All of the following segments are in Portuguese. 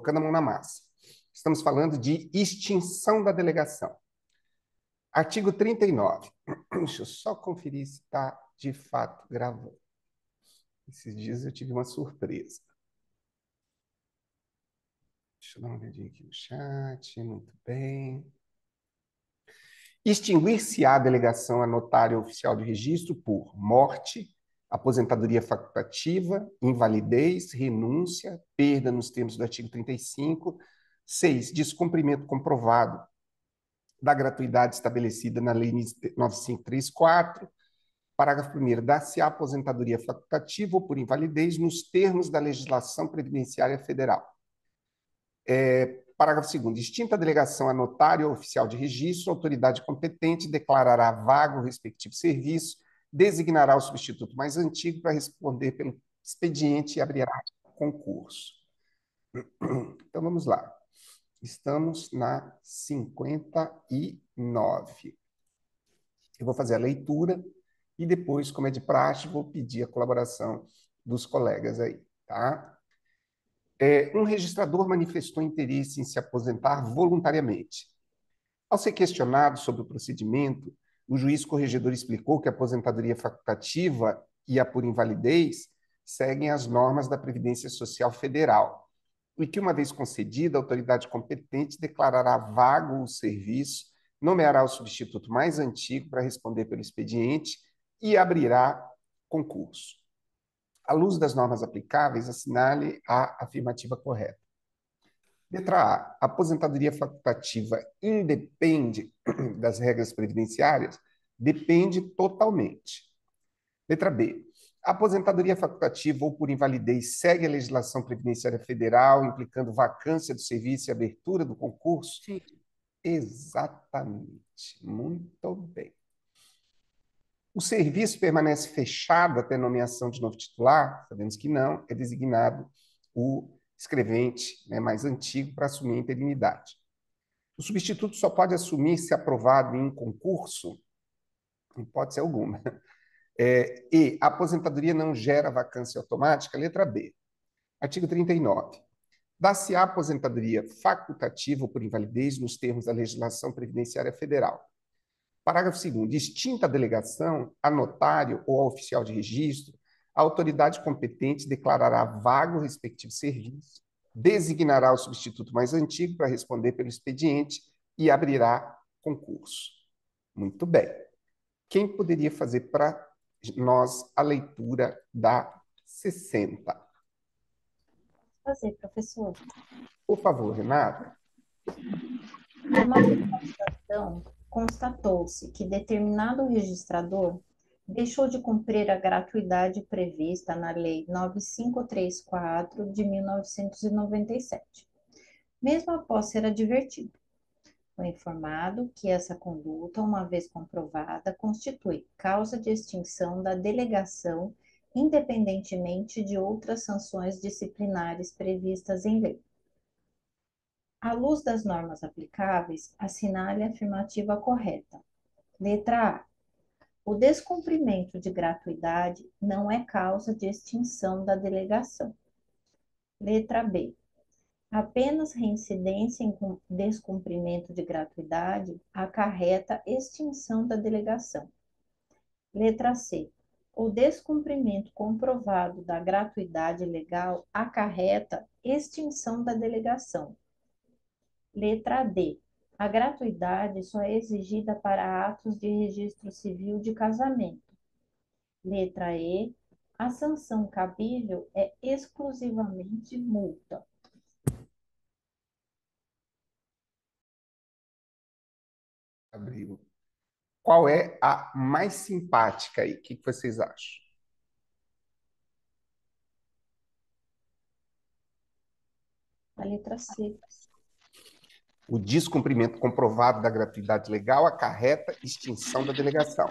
colocando a mão na massa. Estamos falando de extinção da delegação. Artigo 39. Deixa eu só conferir se está de fato gravando. Esses dias eu tive uma surpresa. Deixa eu dar uma olhadinha aqui no chat. Muito bem. Extinguir-se-á a delegação a notário oficial de registro por morte, aposentadoria facultativa, invalidez, renúncia, perda nos termos do artigo 35. 6. Descumprimento comprovado da gratuidade estabelecida na Lei 9534. Parágrafo 1º. Dar-se-á aposentadoria facultativa ou por invalidez nos termos da legislação previdenciária federal. Parágrafo 2º. Extinta a delegação a notário ou oficial de registro, a autoridade competente declarará vago o respectivo serviço, designará o substituto mais antigo para responder pelo expediente e abrirá concurso. Então, vamos lá. Estamos na 59. Eu vou fazer a leitura e depois, como é de praxe, vou pedir a colaboração dos colegas aí, tá? Um registrador manifestou interesse em se aposentar voluntariamente. Ao ser questionado sobre o procedimento, o juiz corregedor explicou que a aposentadoria facultativa e a por invalidez seguem as normas da Previdência Social Federal, e que, uma vez concedida, a autoridade competente declarará vago o serviço, nomeará o substituto mais antigo para responder pelo expediente e abrirá concurso. À luz das normas aplicáveis, assinale a afirmativa correta. Letra A. A aposentadoria facultativa independe das regras previdenciárias? Depende totalmente. Letra B. A aposentadoria facultativa ou por invalidez segue a legislação previdenciária federal, implicando vacância do serviço e abertura do concurso? Sim. Exatamente. Muito bem. O serviço permanece fechado até nomeação de novo titular? Sabemos que não, é designado o escrevente, né, mais antigo para assumir a interinidade. O substituto só pode assumir se aprovado em concurso? Em hipótese alguma. E a aposentadoria não gera vacância automática? Letra B. Artigo 39. Dá-se a aposentadoria facultativa ou por invalidez nos termos da legislação previdenciária federal. Parágrafo 2º. Extinta a delegação, a notário ou a oficial de registro, a autoridade competente declarará vago o respectivo serviço, designará o substituto mais antigo para responder pelo expediente e abrirá concurso. Muito bem. Quem poderia fazer para nós a leitura da 60? Fazer, professor. Por favor, Renata. Numa fiscalização, constatou-se que determinado registrador deixou de cumprir a gratuidade prevista na Lei 9534 de 1997, mesmo após ser advertido. Foi informado que essa conduta, uma vez comprovada, constitui causa de extinção da delegação, independentemente de outras sanções disciplinares previstas em lei. À luz das normas aplicáveis, assinale a afirmativa correta. Letra A. O descumprimento de gratuidade não é causa de extinção da delegação. Letra B. Apenas reincidência em descumprimento de gratuidade acarreta extinção da delegação. Letra C. O descumprimento comprovado da gratuidade legal acarreta extinção da delegação. Letra D. A gratuidade só é exigida para atos de registro civil de casamento. Letra E. A sanção cabível é exclusivamente multa. Abriu. Qual é a mais simpática aí? O que vocês acham? A letra C. O descumprimento comprovado da gratuidade legal acarreta extinção da delegação.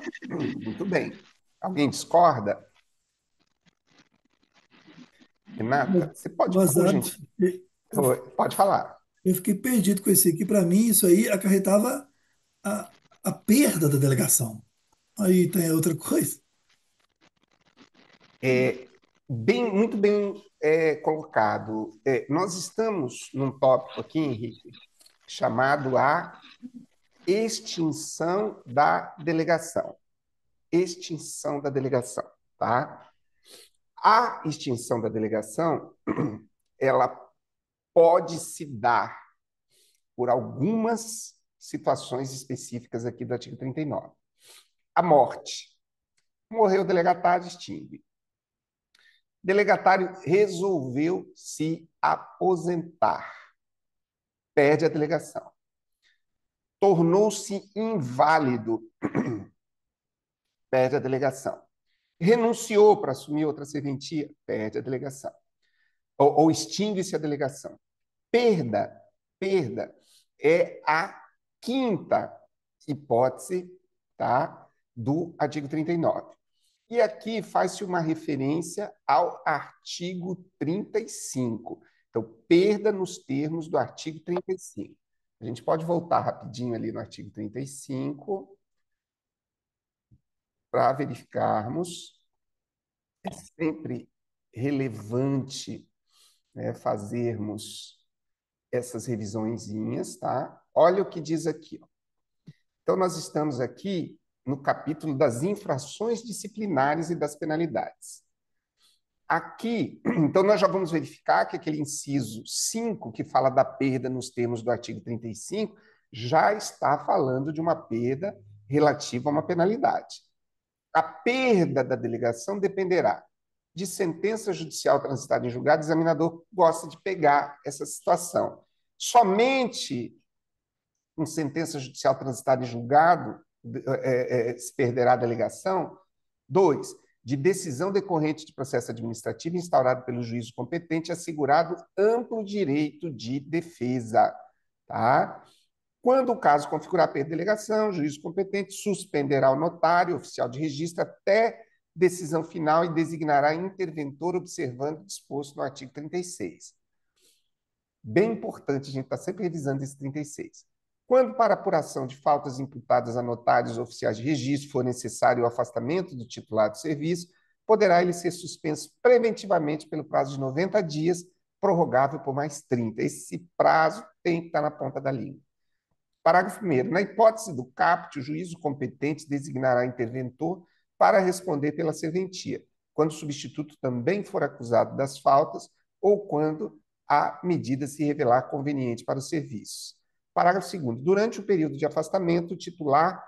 Muito bem. Alguém discorda? Renata, você pode, por WhatsApp, gentileza? eu, Pode falar. eu fiquei perdido com esse aqui. Para mim, isso aí acarretava a, a perda da delegação. Aí tem outra coisa. Muito bem colocado. Nós estamos num tópico aqui, Henrique, chamado a extinção da delegação. Extinção da delegação, tá? A extinção da delegação, ela pode se dar por algumas situações específicas aqui do artigo 39. A morte. Morreu o delegatário, extingue. Delegatário resolveu se aposentar. Perde a delegação. Tornou-se inválido. Perde a delegação. Renunciou para assumir outra serventia. Perde a delegação. Ou extingue-se a delegação. Perda é a quinta hipótese, tá, do artigo 39. E aqui faz-se uma referência ao artigo 35. Então, perda nos termos do artigo 35. A gente pode voltar rapidinho ali no artigo 35 para verificarmos. É sempre relevante, né, fazermos essas revisõezinhas, tá? Olha o que diz aqui, ó. Então, nós estamos aqui no capítulo das infrações disciplinares e das penalidades. Aqui, então, nós já vamos verificar que aquele inciso 5, que fala da perda nos termos do artigo 35, já está falando de uma perda relativa a uma penalidade. A perda da delegação dependerá de sentença judicial transitada em julgado. O examinador gosta de pegar essa situação. Somente com sentença judicial transitada em julgado se perderá a delegação. 2, de decisão decorrente de processo administrativo instaurado pelo juízo competente, assegurado amplo direito de defesa. Tá? Quando o caso configurar perda de delegação, o juízo competente suspenderá o notário, oficial de registro, até decisão final e designará interventor observando o disposto no artigo 36. Bem importante, a gente está sempre revisando esse 36. Quando, para apuração de faltas imputadas a notários ou oficiais de registro, for necessário o afastamento do titular do serviço, poderá ele ser suspenso preventivamente pelo prazo de 90 dias, prorrogável por mais 30. Esse prazo tem que estar na ponta da língua. Parágrafo 1º. Na hipótese do caput, o juízo competente designará interventor para responder pela serventia, quando o substituto também for acusado das faltas ou quando a medida se revelar conveniente para os serviços. Parágrafo 2º. Durante o período de afastamento, o titular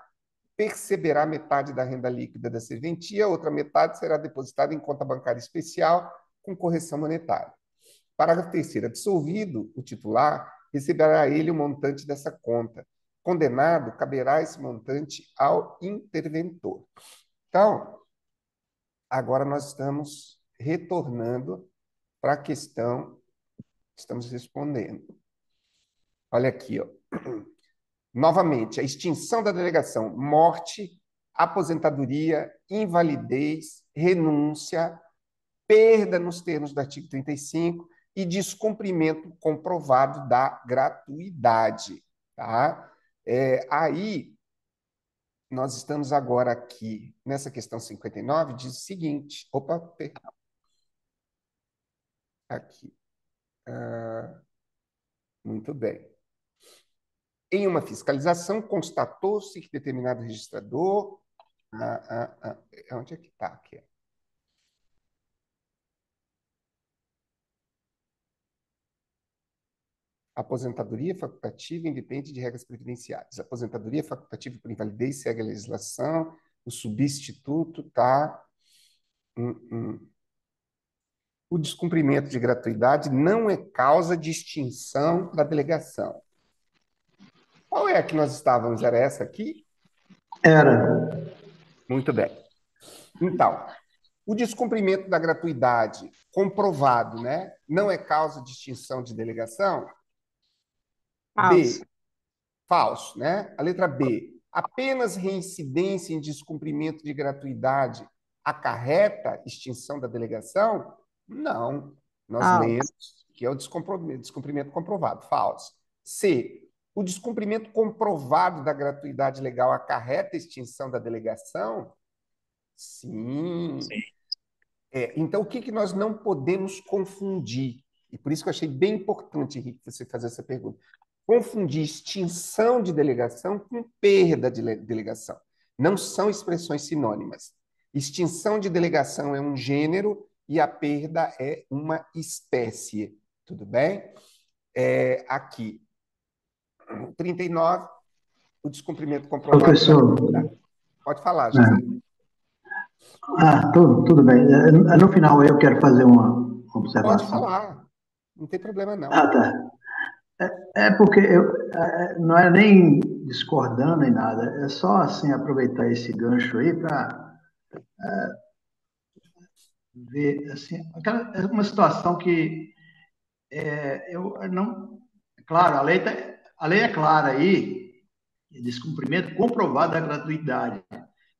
perceberá metade da renda líquida da serventia, a outra metade será depositada em conta bancária especial com correção monetária. Parágrafo 3º. Absolvido o titular, receberá ele o montante dessa conta. Condenado, caberá esse montante ao interventor. Então, agora nós estamos retornando para a questão que estamos respondendo. Olha aqui, ó. Novamente, a extinção da delegação, morte, aposentadoria, invalidez, renúncia, perda nos termos do artigo 35 e descumprimento comprovado da gratuidade. Tá? Aí, nós estamos agora aqui, nessa questão 59, diz o seguinte... Opa, perdão. Aqui. Muito bem. Em uma fiscalização, constatou-se que determinado registrador... onde é que está aqui? Aposentadoria facultativa independe de regras previdenciárias. Aposentadoria facultativa por invalidez segue a legislação. O substituto está... O descumprimento de gratuidade não é causa de extinção da delegação. Qual é a que nós estávamos? Era essa aqui? Era. Muito bem. Então, o descumprimento da gratuidade comprovado, né, não é causa de extinção de delegação? Falso. B, falso, né? A letra B, apenas reincidência em descumprimento de gratuidade acarreta extinção da delegação? Não. Nós Falso. lemos que é o descumprimento comprovado. Falso. C, o descumprimento comprovado da gratuidade legal acarreta extinção da delegação? Sim. Então, o que nós não podemos confundir? E por isso que eu achei bem importante, Henrique, você fazer essa pergunta. Confundir extinção de delegação com perda de delegação. Não são expressões sinônimas. Extinção de delegação é um gênero e a perda é uma espécie. Tudo bem? Aqui, 39, o descumprimento comprovado. Professor, Pode falar, José. tudo bem. No final eu quero fazer uma Pode observação. falar. Não tem problema, não. Tá. Porque não é nem discordando nem nada, é só assim aproveitar esse gancho aí para ver assim, é uma situação que eu não, claro, a lei é clara aí, descumprimento comprovado da gratuidade.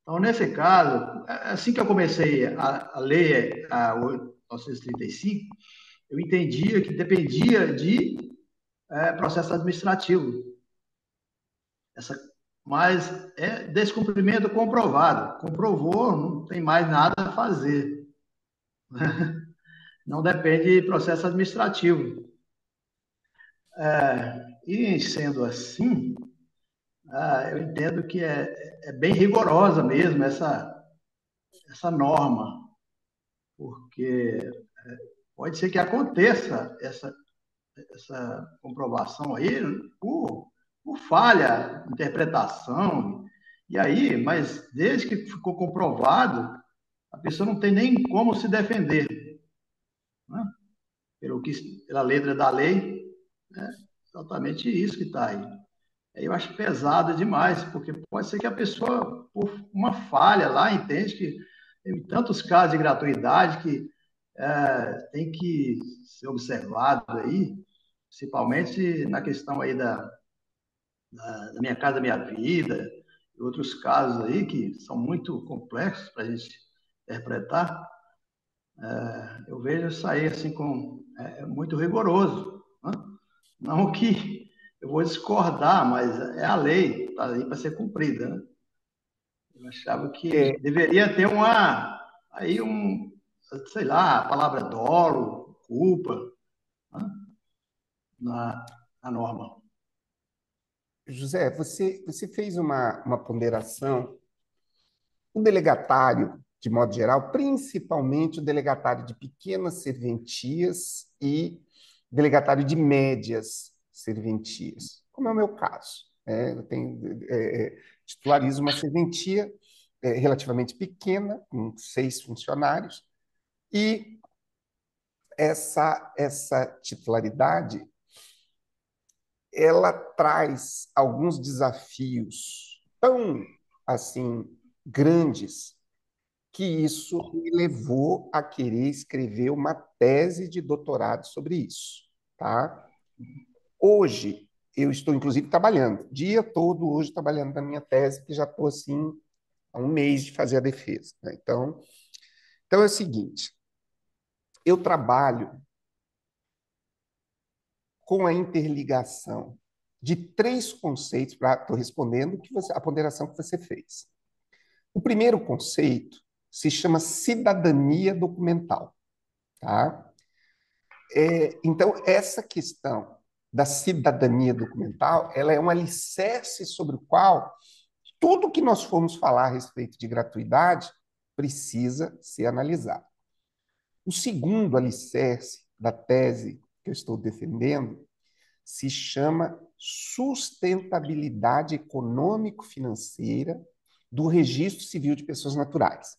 Então, nesse caso, assim que eu comecei a ler a 935, eu entendia que dependia de processo administrativo. Mas é descumprimento comprovado. Comprovou, não tem mais nada a fazer. Não depende de processo administrativo. E sendo assim, eu entendo que é bem rigorosa mesmo essa norma, porque pode ser que aconteça essa comprovação aí por falha, interpretação, e aí, mas desde que ficou comprovado, a pessoa não tem nem como se defender, né? Pela letra da lei, é exatamente isso que está aí. Aí eu acho pesado demais, porque pode ser que a pessoa, por uma falha lá, entende que tem tantos casos de gratuidade que tem que ser observado aí, principalmente na questão aí da Minha Casa Minha Vida, e outros casos aí que são muito complexos para a gente interpretar. Eu vejo isso aí assim muito rigoroso, né? Não que eu vou discordar, mas é a lei, está aí para ser cumprida, né? Eu achava que deveria ter sei lá, a palavra dolo, culpa, né? na norma. José, você fez uma ponderação. O delegatário, de modo geral, principalmente o delegatário de pequenas serventias e delegatário de médias serventias, como é o meu caso. Eu titularizo uma serventia relativamente pequena, com 6 funcionários, e essa titularidade ela traz alguns desafios tão assim grandes que isso me levou a querer escrever uma tese de doutorado sobre isso, tá? Hoje eu estou inclusive trabalhando, o dia todo hoje trabalhando na minha tese, que já estou assim há um mês de fazer a defesa, né? Então é o seguinte, eu trabalho com a interligação de 3 conceitos, estou respondendo a ponderação que você fez. O primeiro conceito se chama cidadania documental. Tá? Então, essa questão da cidadania documental ela é um alicerce sobre o qual tudo que nós formos falar a respeito de gratuidade precisa ser analisado. O segundo alicerce da tese que eu estou defendendo se chama sustentabilidade econômico-financeira do Registro Civil de Pessoas Naturais.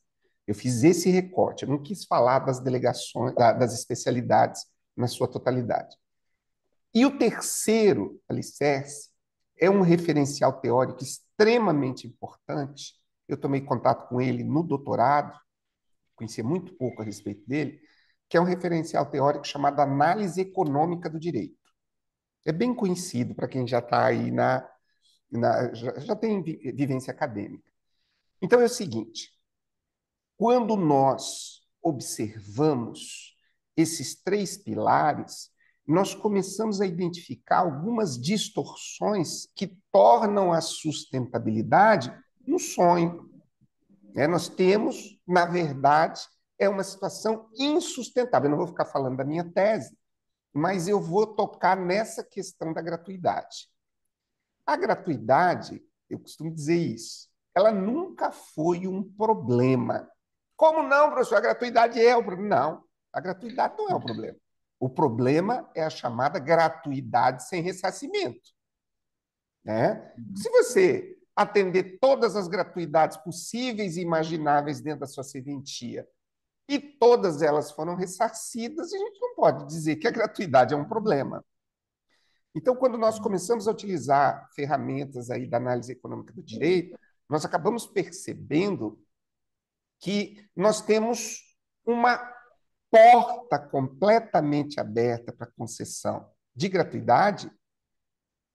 Eu fiz esse recorte, eu não quis falar das delegações, das especialidades na sua totalidade. E o terceiro alicerce é um referencial teórico extremamente importante. Eu tomei contato com ele no doutorado, conhecia muito pouco a respeito dele, que é um referencial teórico chamado Análise Econômica do Direito. É bem conhecido para quem já está aí já tem vivência acadêmica. Então é o seguinte, quando nós observamos esses 3 pilares, nós começamos a identificar algumas distorções que tornam a sustentabilidade um sonho. Nós temos, na verdade, é uma situação insustentável. Eu não vou ficar falando da minha tese, mas eu vou tocar nessa questão da gratuidade. A gratuidade, eu costumo dizer isso, ela nunca foi um problema. Como não, professor? A gratuidade é o problema. Não, a gratuidade não é o problema. O problema é a chamada gratuidade sem ressarcimento, né? Se você atender todas as gratuidades possíveis e imagináveis dentro da sua serventia e todas elas foram ressarcidas, a gente não pode dizer que a gratuidade é um problema. Então, quando nós começamos a utilizar ferramentas aí da análise econômica do direito, nós acabamos percebendo que nós temos uma porta completamente aberta para concessão de gratuidade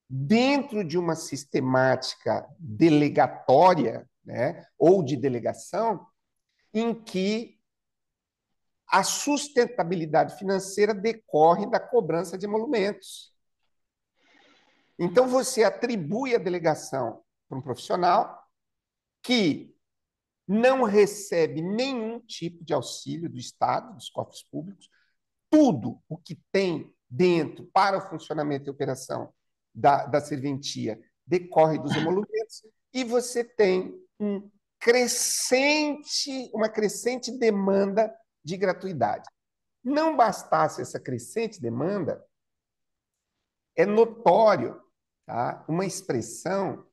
dentro de uma sistemática delegatória, né, ou de delegação, em que a sustentabilidade financeira decorre da cobrança de emolumentos. Então, você atribui a delegação para um profissional que não recebe nenhum tipo de auxílio do Estado, dos cofres públicos, tudo o que tem dentro para o funcionamento e operação da serventia decorre dos emolumentos, e você tem uma crescente demanda de gratuidade. Não bastasse essa crescente demanda, é notório, tá, uma expressão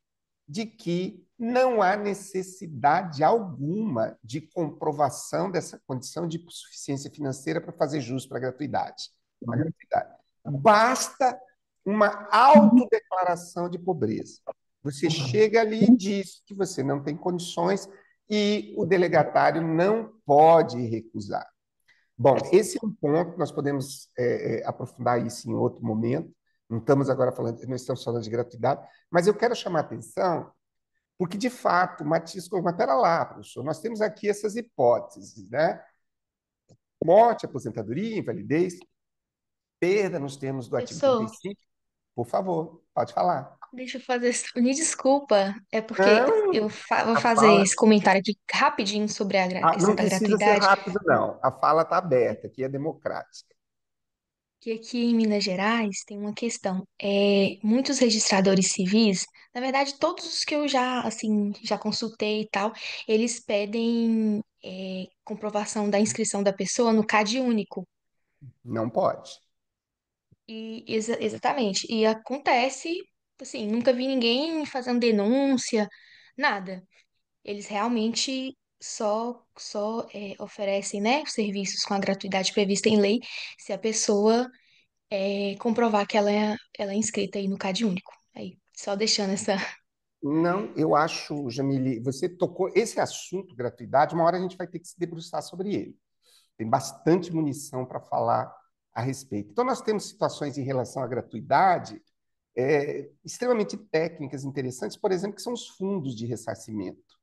de que não há necessidade alguma de comprovação dessa condição de suficiência financeira para fazer jus para a gratuidade. Basta uma autodeclaração de pobreza. Você chega ali e diz que você não tem condições e o delegatário não pode recusar. Bom, esse é um ponto, nós podemos aprofundar isso em outro momento. Não estamos agora falando, não estamos falando de gratuidade, mas eu quero chamar a atenção porque, de fato, o Matias colocou, mas espera lá, professor, nós temos aqui essas hipóteses, né? Morte, aposentadoria, invalidez, perda nos termos do artigo Professor, 35. Por favor, pode falar. deixa eu fazer. Me desculpa, é porque Não, vou a fazer fala. esse comentário aqui rapidinho sobre a questão Não da precisa ser gratuidade, rápido, não. A fala está aberta, aqui é democrática. que aqui em Minas Gerais tem uma questão. Muitos registradores civis, na verdade, todos os que eu já, assim, já consultei e tal, eles pedem comprovação da inscrição da pessoa no CAD único. Não pode. Exatamente. E acontece, assim, nunca vi ninguém fazendo denúncia, nada. Eles realmente só oferecem, né, serviços com a gratuidade prevista em lei se a pessoa comprovar que ela é inscrita aí no CAD único. Aí, só deixando essa. Não, eu acho, Jamile, você tocou esse assunto, gratuidade, uma hora a gente vai ter que se debruçar sobre ele. Tem bastante munição para falar a respeito. Então, nós temos situações em relação à gratuidade extremamente técnicas, interessantes, por exemplo, que são os fundos de ressarcimento,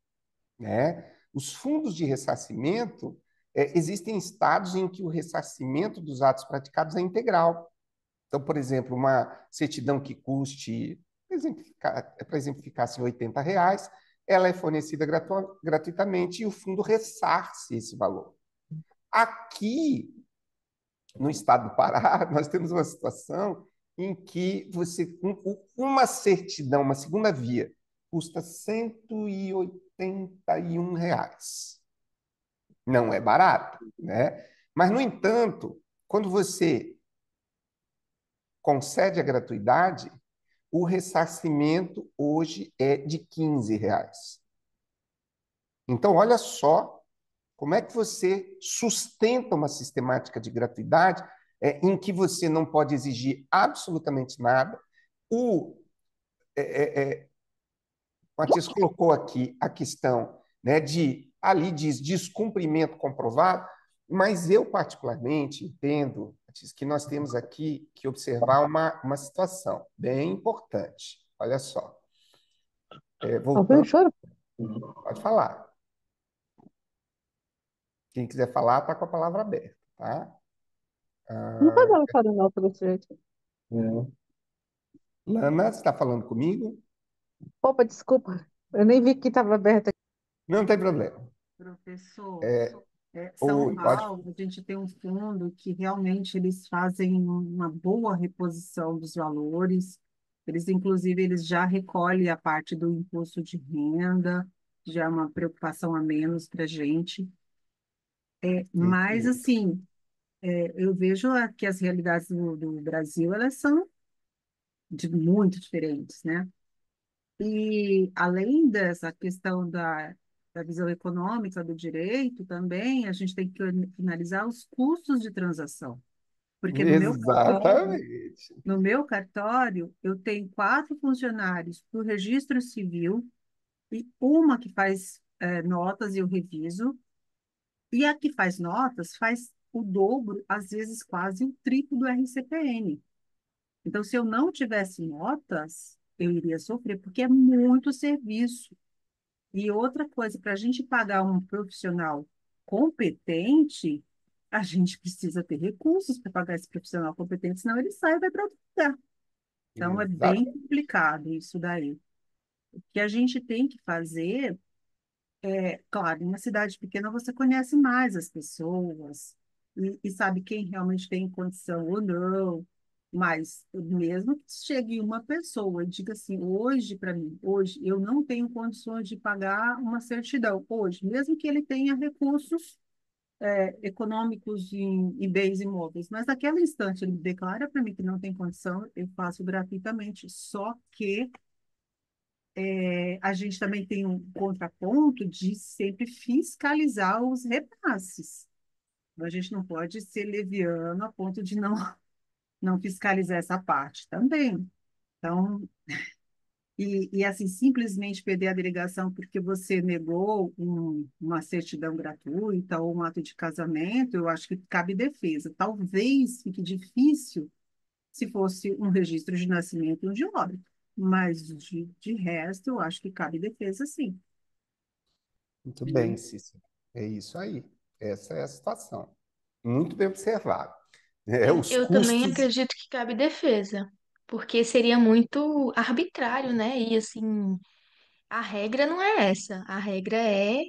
né? Os fundos de ressarcimento, existem estados em que o ressarcimento dos atos praticados é integral. Então, por exemplo, uma certidão que custe, para exemplificar, assim, R$ 80, ela é fornecida gratuitamente e o fundo ressarce esse valor. Aqui, no estado do Pará, nós temos uma situação em que uma certidão, uma segunda via, custa R$ 181. Não é barato, né? Mas, no entanto, quando você concede a gratuidade, o ressarcimento hoje é de R$ 15. Então, olha só como é que você sustenta uma sistemática de gratuidade em que você não pode exigir absolutamente nada. O Matias colocou aqui a questão, né, ali diz descumprimento comprovado, mas eu particularmente entendo, Matias, que nós temos aqui que observar uma situação bem importante. Olha só. Voltando, Professor, pode falar. Quem quiser falar, está com a palavra aberta, tá? não está dando para não, professor. Lana, você está falando comigo? Opa, desculpa. Eu nem vi que estava aberto aqui. Não tem problema. Professor, São Oi, pode. Paulo, a gente tem um fundo que realmente eles fazem uma boa reposição dos valores. Eles, inclusive, eles já recolhem a parte do imposto de renda, já é uma preocupação a menos para a gente. Mas, Entendi. assim, eu vejo que as realidades do Brasil, elas são muito diferentes, né? E, além dessa questão da visão econômica do direito, também a gente tem que analisar os custos de transação. Porque Exatamente. no meu cartório, eu tenho 4 funcionários para o registro civil e uma que faz notas e eu reviso, e a que faz notas faz o dobro, às vezes quase o triplo do RCPN. Então, se eu não tivesse notas, eu iria sofrer, porque é muito serviço. E outra coisa, para a gente pagar um profissional competente, a gente precisa ter recursos para pagar esse profissional competente, senão ele sai e vai para outro lugar. Então, é bem Exato. complicado isso daí. O que a gente tem que fazer claro, em uma cidade pequena você conhece mais as pessoas e sabe quem realmente tem condição ou não. Mas mesmo que chegue uma pessoa e diga assim, hoje para mim, hoje eu não tenho condições de pagar uma certidão, hoje, mesmo que ele tenha recursos econômicos em bens imóveis, mas naquele instante ele declara para mim que não tem condição, eu faço gratuitamente. Só que a gente também tem um contraponto de sempre fiscalizar os repasses. A gente não pode ser leviano a ponto de não fiscalizar essa parte também. Então, assim, simplesmente perder a delegação porque você negou uma certidão gratuita ou um ato de casamento, eu acho que cabe defesa. Talvez fique difícil se fosse um registro de nascimento e um de óbito, mas de resto, eu acho que cabe defesa, sim. Muito bem, Né? Cícero. É isso aí. Essa é a situação. Muito bem observado. Os Eu também custos. acredito que cabe defesa, porque seria muito arbitrário, né? E assim, a regra não é essa. A regra é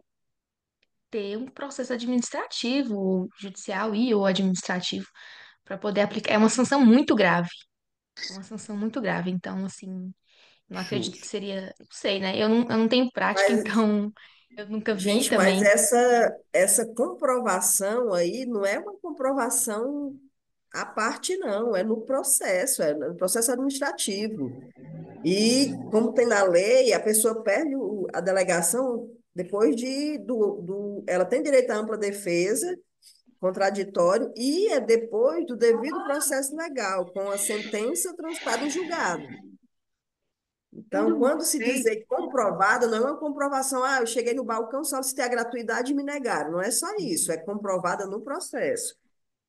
ter um processo administrativo, ou judicial e ou administrativo, para poder aplicar. É uma sanção muito grave. É uma sanção muito grave. Então, assim, não acredito que Justo. seria. Não sei, né? Eu não tenho prática, Mas, então eu nunca vi gente, mas também. essa comprovação aí não é uma comprovação à parte, não, é no processo, é no processo administrativo. E, como tem na lei, a pessoa perde a delegação depois ela tem direito à ampla defesa, contraditório, e é depois do devido processo legal, com a sentença transitada em julgado. Por Então, um quando se respeito, dizer comprovada, não é uma comprovação, eu cheguei no balcão, solicitei a gratuidade e me negaram. Não é só isso, é comprovada no processo.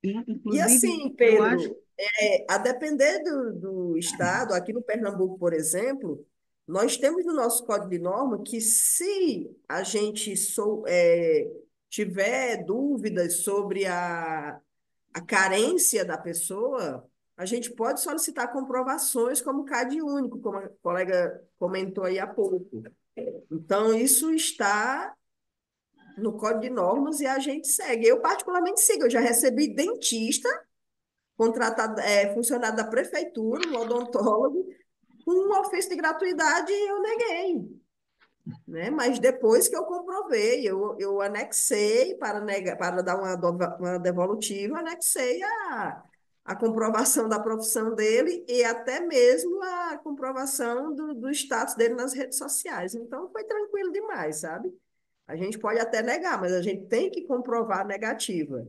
E inclusive, assim, eu acho Pedro, a depender do estado, aqui no Pernambuco, por exemplo, nós temos no nosso Código de Norma que se a gente tiver dúvidas sobre a carência da pessoa, a gente pode solicitar comprovações como CAD único, como a colega comentou aí há pouco. Então, isso está no Código de Normas e a gente segue. Eu, particularmente, sigo. Eu já recebi dentista, contratado, funcionário da prefeitura, um odontólogo, com um ofício de gratuidade e eu neguei. Né? Mas depois que eu comprovei, eu anexei para dar uma devolutiva, anexei a comprovação da profissão dele e até mesmo a comprovação do status dele nas redes sociais. Então foi tranquilo demais, sabe? A gente pode até negar, mas a gente tem que comprovar a negativa.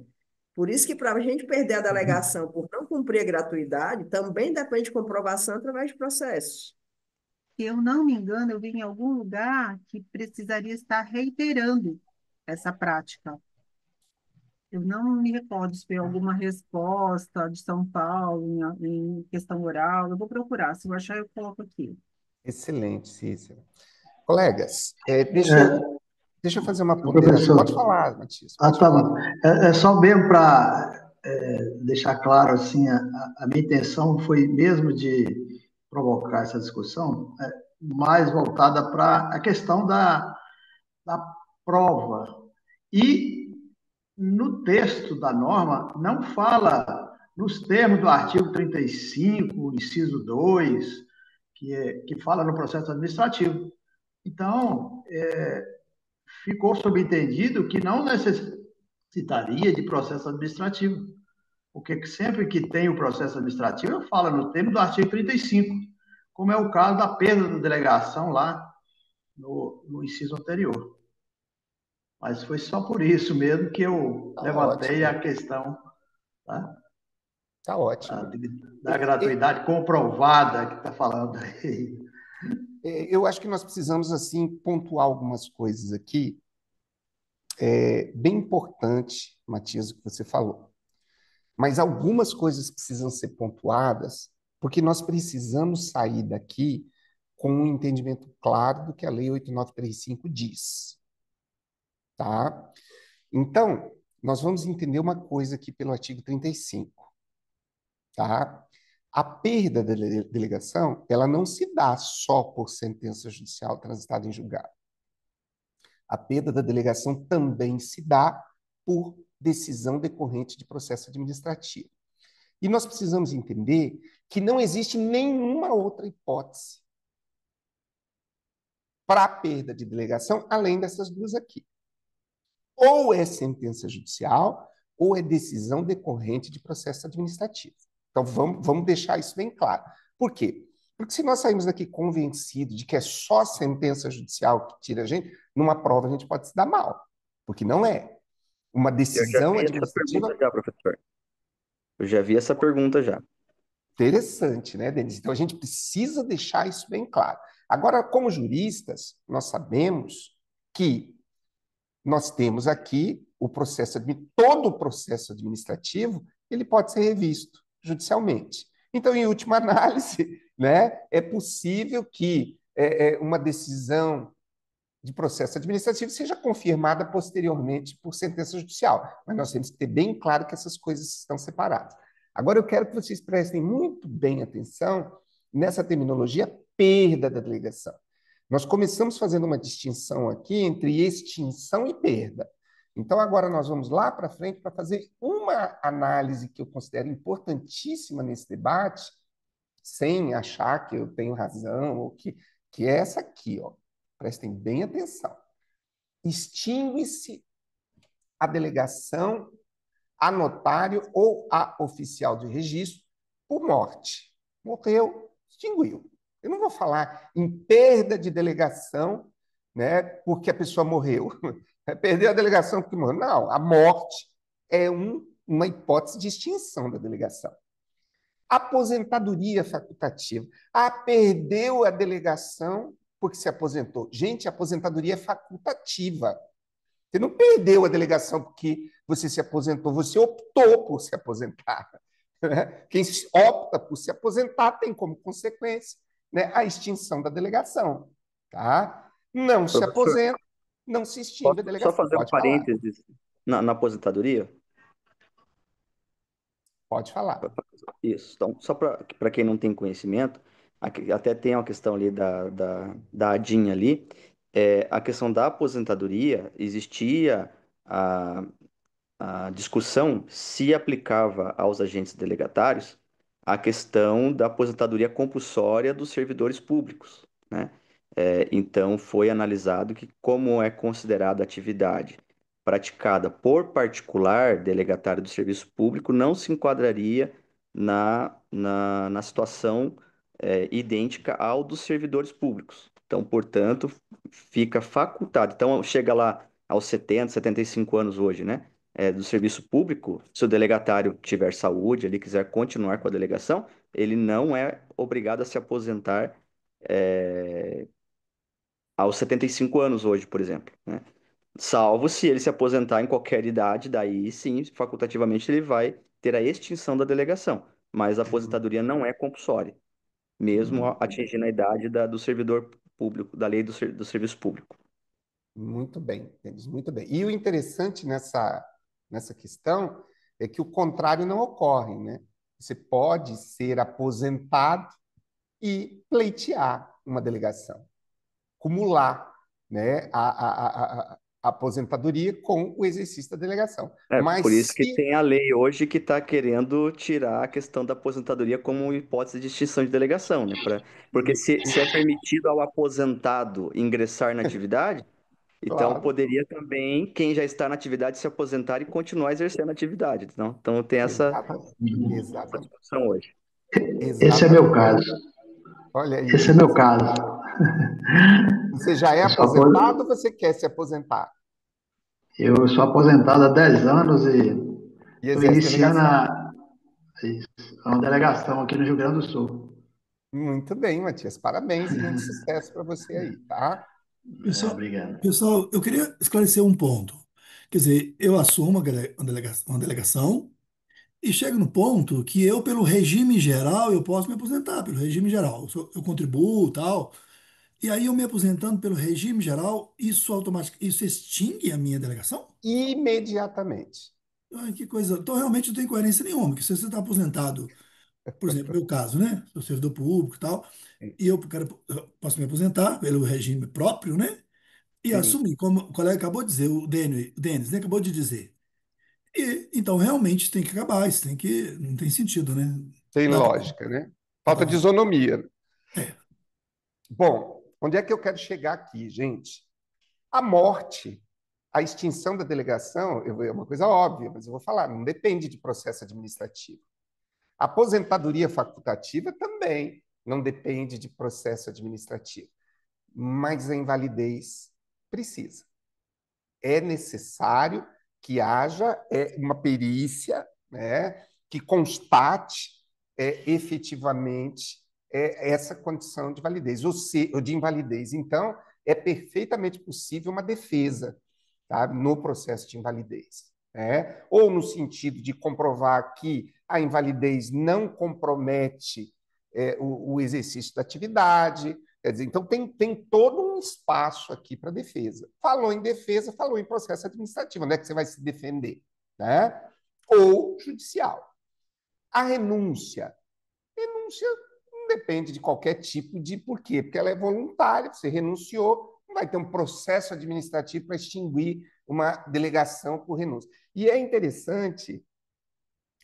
Por isso que para a gente perder a delegação por não cumprir a gratuidade, também depende de comprovação através de processos. se eu não me engano, eu vi em algum lugar que precisaria estar reiterando essa prática. Eu não me recordo se foi alguma resposta de São Paulo em questão oral. Eu vou procurar. Se eu achar, eu coloco aqui. Excelente, Cícero. Colegas, É, deixa eu fazer uma ponderação. Pode professor, falar, Matias, pode tá falar. bom. É só mesmo para deixar claro, assim, a minha intenção foi mesmo de provocar essa discussão, mais voltada para a questão da prova. E no texto da norma, não fala nos termos do artigo 35, inciso 2, que fala no processo administrativo. Então, ficou subentendido que não necessitaria de processo administrativo, porque sempre que tem o processo administrativo, fala no termo do artigo 35, como é o caso da perda da delegação lá no inciso anterior. Mas foi só por isso mesmo que eu Tá levantei ótimo, a questão, tá? tá Da, ótimo. da gratuidade comprovada que está falando aí. Eu acho que nós precisamos, assim, pontuar algumas coisas aqui. Bem importante, Matias, o que você falou. Mas algumas coisas precisam ser pontuadas, porque nós precisamos sair daqui com um entendimento claro do que a Lei 8935 diz, tá? Então, nós vamos entender uma coisa aqui pelo artigo 35, tá? A perda da delegação, ela não se dá só por sentença judicial transitada em julgado. A perda da delegação também se dá por decisão decorrente de processo administrativo. E nós precisamos entender que não existe nenhuma outra hipótese para a perda de delegação além dessas duas aqui. Ou é sentença judicial, ou é decisão decorrente de processo administrativo. Então, vamos deixar isso bem claro. Por quê? Porque se nós sairmos daqui convencidos de que é só sentença judicial que tira a gente, numa prova a gente pode se dar mal, porque não é. Uma Eu já decisão vi essa administrativa pergunta já, professor. Eu já vi essa pergunta já. interessante, né, Denise? Então a gente precisa deixar isso bem claro. Agora, como juristas, nós sabemos que nós temos aqui todo o processo administrativo, ele pode ser revisto judicialmente. Então, em última análise, né, é possível que uma decisão de processo administrativo seja confirmada posteriormente por sentença judicial. Mas nós temos que ter bem claro que essas coisas estão separadas. Agora, eu quero que vocês prestem muito bem atenção nessa terminologia perda da delegação. Nós começamos fazendo uma distinção aqui entre extinção e perda. Então, agora nós vamos lá para frente para fazer uma análise que eu considero importantíssima nesse debate, sem achar que eu tenho razão, ou que é essa aqui, ó. Prestem bem atenção. Extingue-se a delegação a notário ou a oficial de registro por morte. Morreu, extinguiu. Eu não vou falar em perda de delegação, né, porque a pessoa morreu. Perdeu a delegação porque morreu. Não, a morte é uma hipótese de extinção da delegação. Aposentadoria facultativa. Perdeu a delegação porque se aposentou. Gente, a aposentadoria é facultativa. Você não perdeu a delegação porque você se aposentou, você optou por se aposentar. Né? Quem opta por se aposentar tem como consequência, né, a extinção da delegação. Tá? Não se Professor, aposenta, não se extingue a posso só delegação. fazer um Pode falar. parênteses na aposentadoria? Pode falar. Isso. Então, só para quem não tem conhecimento, até tem uma questão ali da ADIM ali, a questão da aposentadoria, existia a discussão se aplicava aos agentes delegatários a questão da aposentadoria compulsória dos servidores públicos, né? Então, foi analisado que, como é considerada atividade praticada por particular delegatário do serviço público, não se enquadraria na situação idêntica ao dos servidores públicos. Então, portanto, fica facultado. Então, chega lá aos 70, 75 anos hoje, né? Do serviço público, se o delegatário tiver saúde, ele quiser continuar com a delegação, ele não é obrigado a se aposentar aos 75 anos hoje, por exemplo, né? Salvo se ele se aposentar em qualquer idade, daí sim, facultativamente ele vai ter a extinção da delegação. Mas a aposentadoria não é compulsória, mesmo atingindo a idade do servidor público, da lei do serviço público. Muito bem, Denis, muito bem. E o interessante nessa questão é que o contrário não ocorre, né? Você pode ser aposentado e pleitear uma delegação, acumular, né, aposentadoria com o exercício da delegação. Por Mas isso que se tem a lei hoje que está querendo tirar a questão da aposentadoria como hipótese de extinção de delegação, né? Porque se é permitido ao aposentado ingressar na atividade, então claro, poderia também quem já está na atividade se aposentar e continuar exercendo a atividade. Então tem essa exatamente, Uhum. exatamente, discussão hoje. Esse é meu exatamente. caso. Olha aí, Esse é meu caso. você já é Eu sou, aposentado ou você quer se aposentar? eu sou aposentado há 10 anos e E estou exerce iniciando delegação. uma delegação aqui no Rio Grande do Sul. Muito bem, Matias. Parabéns e muito sucesso para você aí, tá? Pessoal, Obrigado. pessoal, eu queria esclarecer um ponto. Quer dizer, eu assumo uma delegação e chego no ponto que eu, pelo regime geral, eu posso me aposentar pelo regime geral. Eu contribuo, tal. E aí, eu me aposentando pelo regime geral, isso automaticamente, isso extingue a minha delegação? Imediatamente. Ai, que coisa. Então, realmente não tem coerência nenhuma, porque se você está aposentado, por exemplo, meu caso, né? Sou servidor público e tal, e eu posso me aposentar pelo regime próprio, né? E Sim, assumir, como o colega acabou de dizer, o Denis, né? Acabou de dizer. E, então, realmente tem que acabar, isso tem que. Não tem sentido, né? tem Dá lógica, né? Falta de para. isonomia. É, Bom, onde é que eu quero chegar aqui, gente? A morte, a extinção da delegação, é uma coisa óbvia, mas eu vou falar, não depende de processo administrativo. A aposentadoria facultativa também não depende de processo administrativo, mas a invalidez precisa. É necessário que haja uma perícia, né, que constate efetivamente essa condição de validez, ou de invalidez. Então, é perfeitamente possível uma defesa, tá, no processo de invalidez. Né? Ou no sentido de comprovar que a invalidez não compromete o exercício da atividade. Quer dizer, então, tem todo um espaço aqui para defesa. Falou em defesa, falou em processo administrativo. Onde é que você vai se defender? Né? Ou judicial. A renúncia. Renúncia não depende de qualquer tipo de por quê? Porque ela é voluntária, você renunciou, não vai ter um processo administrativo para extinguir uma delegação por renúncia. E é interessante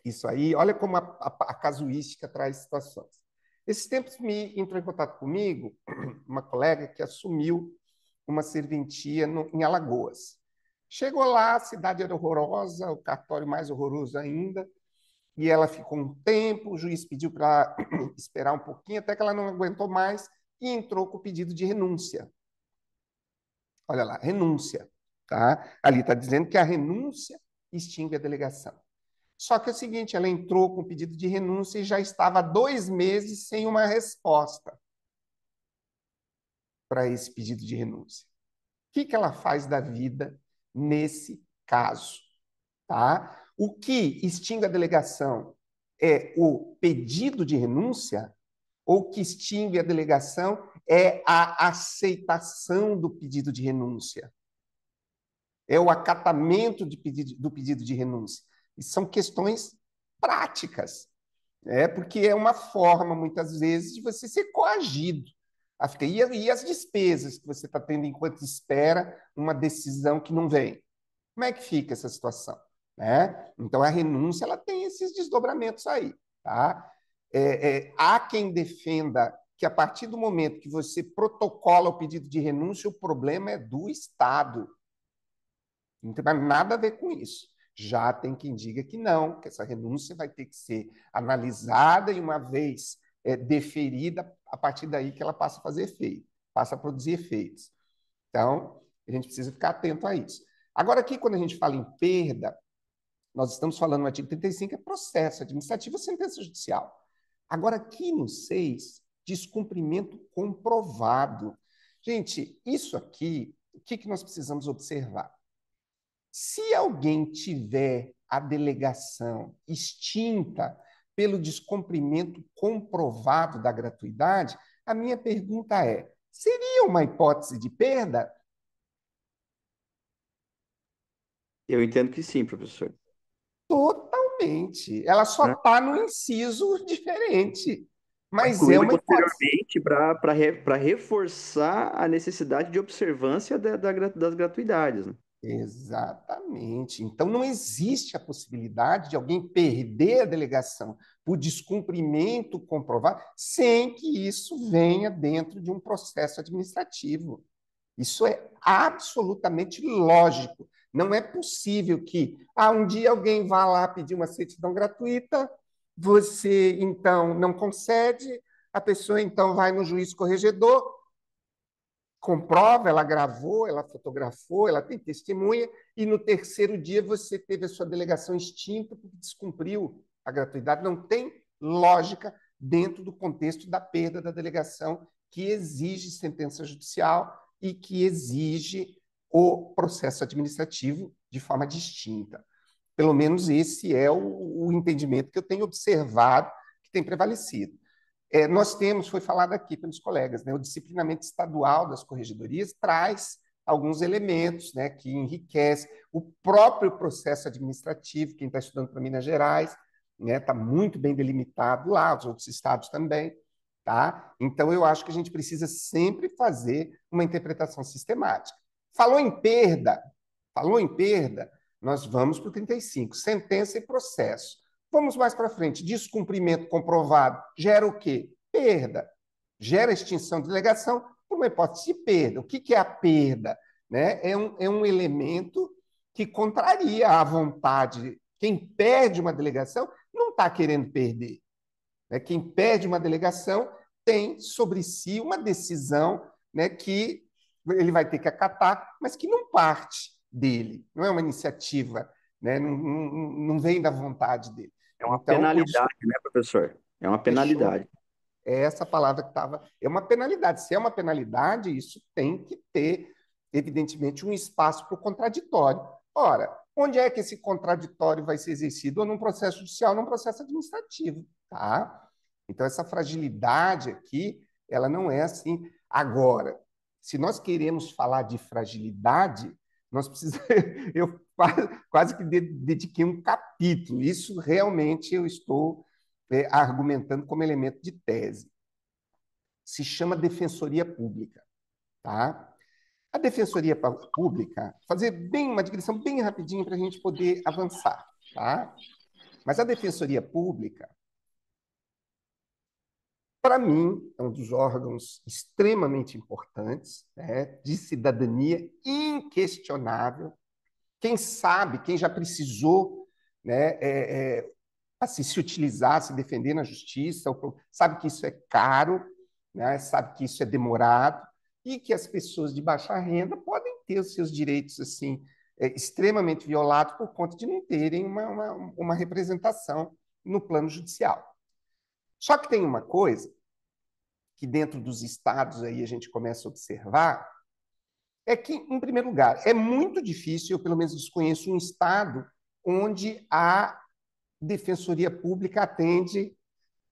isso aí, olha como a casuística traz situações. Esses tempos me entrou em contato comigo uma colega que assumiu uma serventia em Alagoas. Chegou lá, a cidade era horrorosa, o cartório mais horroroso ainda, e ela ficou um tempo, o juiz pediu para esperar um pouquinho, até que ela não aguentou mais e entrou com o pedido de renúncia. Olha lá, renúncia. Tá? Ali está dizendo que a renúncia extingue a delegação. Só que é o seguinte, ela entrou com o pedido de renúncia e já estava há 2 meses sem uma resposta para esse pedido de renúncia. O que ela faz da vida nesse caso? Tá? O que extingue a delegação é o pedido de renúncia, ou o que extingue a delegação é a aceitação do pedido de renúncia, é o acatamento do pedido de renúncia. E são questões práticas, porque é uma forma, muitas vezes, de você ser coagido a ficar. E as despesas que você está tendo enquanto espera uma decisão que não vem? Como é que fica essa situação? Né? Então, a renúncia ela tem esses desdobramentos aí. Tá? Há quem defenda que, a partir do momento que você protocola o pedido de renúncia, o problema é do Estado. Não tem mais nada a ver com isso. Já tem quem diga que não, que essa renúncia vai ter que ser analisada e, uma vez deferida, a partir daí que ela passa a fazer efeito, passa a produzir efeitos. Então, a gente precisa ficar atento a isso. Agora, aqui, quando a gente fala em perda, nós estamos falando no artigo 35, é processo administrativo, sentença judicial. Agora, aqui no 6, descumprimento comprovado. Gente, isso aqui, o que nós precisamos observar? Se alguém tiver a delegação extinta pelo descumprimento comprovado da gratuidade, a minha pergunta é: seria uma hipótese de perda? Eu entendo que sim, professor. Totalmente. Ela só Né? está no inciso diferente, mas é Incluindo uma hipótese. posteriormente para reforçar a necessidade de observância das gratuidades. Né? Exatamente. Então, não existe a possibilidade de alguém perder a delegação por descumprimento comprovado sem que isso venha dentro de um processo administrativo. Isso é absolutamente lógico. Não é possível que um dia alguém vá lá pedir uma certidão gratuita, você então não concede, a pessoa então vai no juiz corregedor, comprova, ela gravou, ela fotografou, ela tem testemunha, e no terceiro dia você teve a sua delegação extinta porque descumpriu a gratuidade. Não tem lógica dentro do contexto da perda da delegação, que exige sentença judicial e que exige o processo administrativo de forma distinta. Pelo menos esse é o entendimento que eu tenho observado que tem prevalecido. Nós temos, foi falado aqui pelos colegas, né, o disciplinamento estadual das corregedorias traz alguns elementos, né, que enriquecem o próprio processo administrativo. Quem está estudando para Minas Gerais, né, está muito bem delimitado lá, os outros estados também. Tá? Então, eu acho que a gente precisa sempre fazer uma interpretação sistemática. Falou em perda, nós vamos para o 35, sentença e processo. Vamos mais para frente. Descumprimento comprovado gera o quê? Perda. Gera extinção de delegação por uma hipótese de perda. O que é a perda? Né? É um elemento que contraria a vontade. Quem perde uma delegação não está querendo perder. Né? Quem perde uma delegação tem sobre si uma decisão, né, que ele vai ter que acatar, mas que não parte dele. Não é uma iniciativa, né? Não vem da vontade dele. É uma Então, penalidade, né, professor? É uma penalidade. É essa palavra que estava. É uma penalidade. Se é uma penalidade, isso tem que ter, evidentemente, um espaço para o contraditório. Ora, onde é que esse contraditório vai ser exercido? Ou num processo judicial, ou num processo administrativo. Tá? Então, essa fragilidade aqui, ela não é assim. Agora, se nós queremos falar de fragilidade, nós precisamos. Eu quase que dediquei um capítulo. Isso realmente eu estou argumentando como elemento de tese. Se chama Defensoria Pública. Tá? A Defensoria Pública, fazer bem uma digressão bem rapidinho para a gente poder avançar. Tá? Mas a Defensoria Pública, para mim, é um dos órgãos extremamente importantes, né, de cidadania inquestionável. Quem sabe, quem já precisou, né, assim, se utilizar, se defender na justiça, sabe que isso é caro, né, sabe que isso é demorado e que as pessoas de baixa renda podem ter os seus direitos assim extremamente violados por conta de não terem uma representação no plano judicial. Só que tem uma coisa que dentro dos estados aí a gente começa a observar, é que, em primeiro lugar, é muito difícil, eu pelo menos desconheço um estado onde a Defensoria Pública atende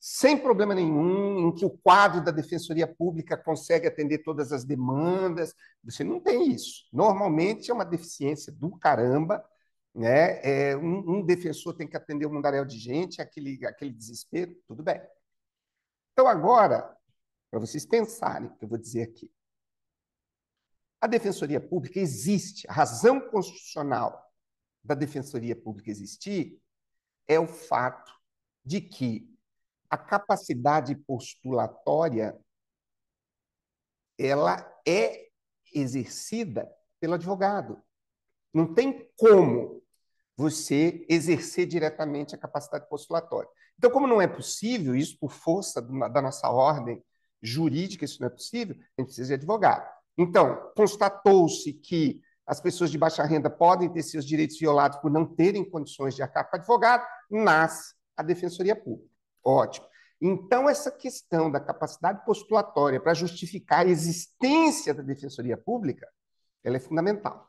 sem problema nenhum, em que o quadro da Defensoria Pública consegue atender todas as demandas. Você não tem isso. Normalmente é uma deficiência do caramba, né? Um defensor tem que atender um mundaréu de gente, aquele desespero, tudo bem. Então, agora, para vocês pensarem o que eu vou dizer aqui. A Defensoria Pública existe, a razão constitucional da Defensoria Pública existir é o fato de que a capacidade postulatória ela é exercida pelo advogado. Não tem como você exercer diretamente a capacidade postulatória. Então, como não é possível, isso por força da nossa ordem jurídica, isso não é possível, a gente precisa de advogado. Então, constatou-se que as pessoas de baixa renda podem ter seus direitos violados por não terem condições de arcar com advogado, nasce a Defensoria Pública. Ótimo. Então, essa questão da capacidade postulatória para justificar a existência da Defensoria Pública, ela é fundamental.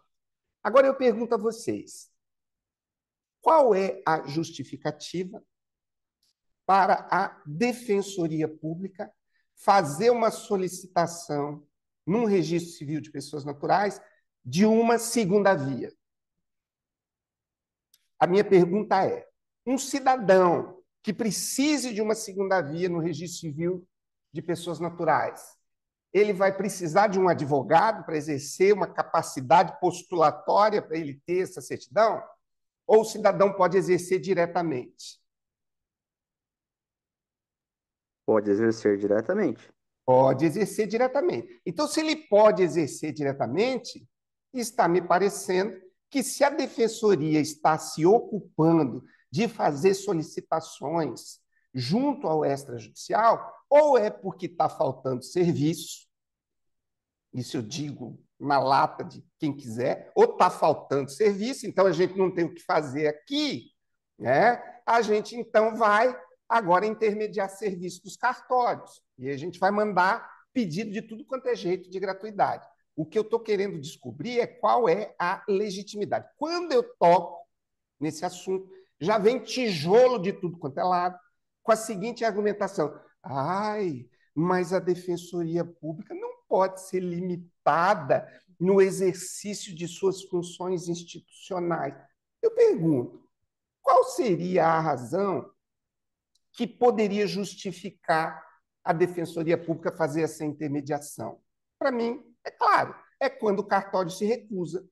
Agora eu pergunto a vocês, qual é a justificativa para a Defensoria Pública fazer uma solicitação num registro civil de pessoas naturais de uma segunda via? A minha pergunta é: um cidadão que precise de uma segunda via no registro civil de pessoas naturais, ele vai precisar de um advogado para exercer uma capacidade postulatória para ele ter essa certidão? Ou o cidadão pode exercer diretamente? Pode exercer diretamente. Pode exercer diretamente. Então, se ele pode exercer diretamente, está me parecendo que se a defensoria está se ocupando de fazer solicitações junto ao extrajudicial, ou é porque está faltando serviço, isso eu digo na lata de quem quiser, ou está faltando serviço, então a gente não tem o que fazer aqui, né? A gente então vai agora intermediar serviço dos cartórios, e a gente vai mandar pedido de tudo quanto é jeito de gratuidade. O que eu estou querendo descobrir é qual é a legitimidade. Quando eu toco nesse assunto, já vem tijolo de tudo quanto é lado, com a seguinte argumentação: ai, mas a Defensoria Pública não pode ser limitada no exercício de suas funções institucionais. Eu pergunto, qual seria a razão que poderia justificar a Defensoria Pública fazer essa intermediação? Para mim, é claro, é quando o cartório se recusa.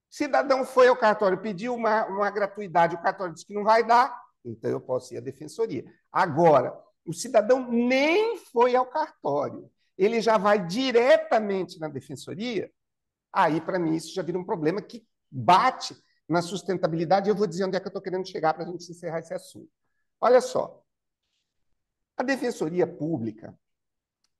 Cidadão foi ao cartório, pediu uma gratuidade, o cartório disse que não vai dar, então eu posso ir à defensoria. Agora, o cidadão nem foi ao cartório, ele já vai diretamente na defensoria, aí, para mim, isso já vira um problema que bate na sustentabilidade, e eu vou dizer onde é que eu estou querendo chegar para a gente encerrar esse assunto. Olha só, a Defensoria Pública,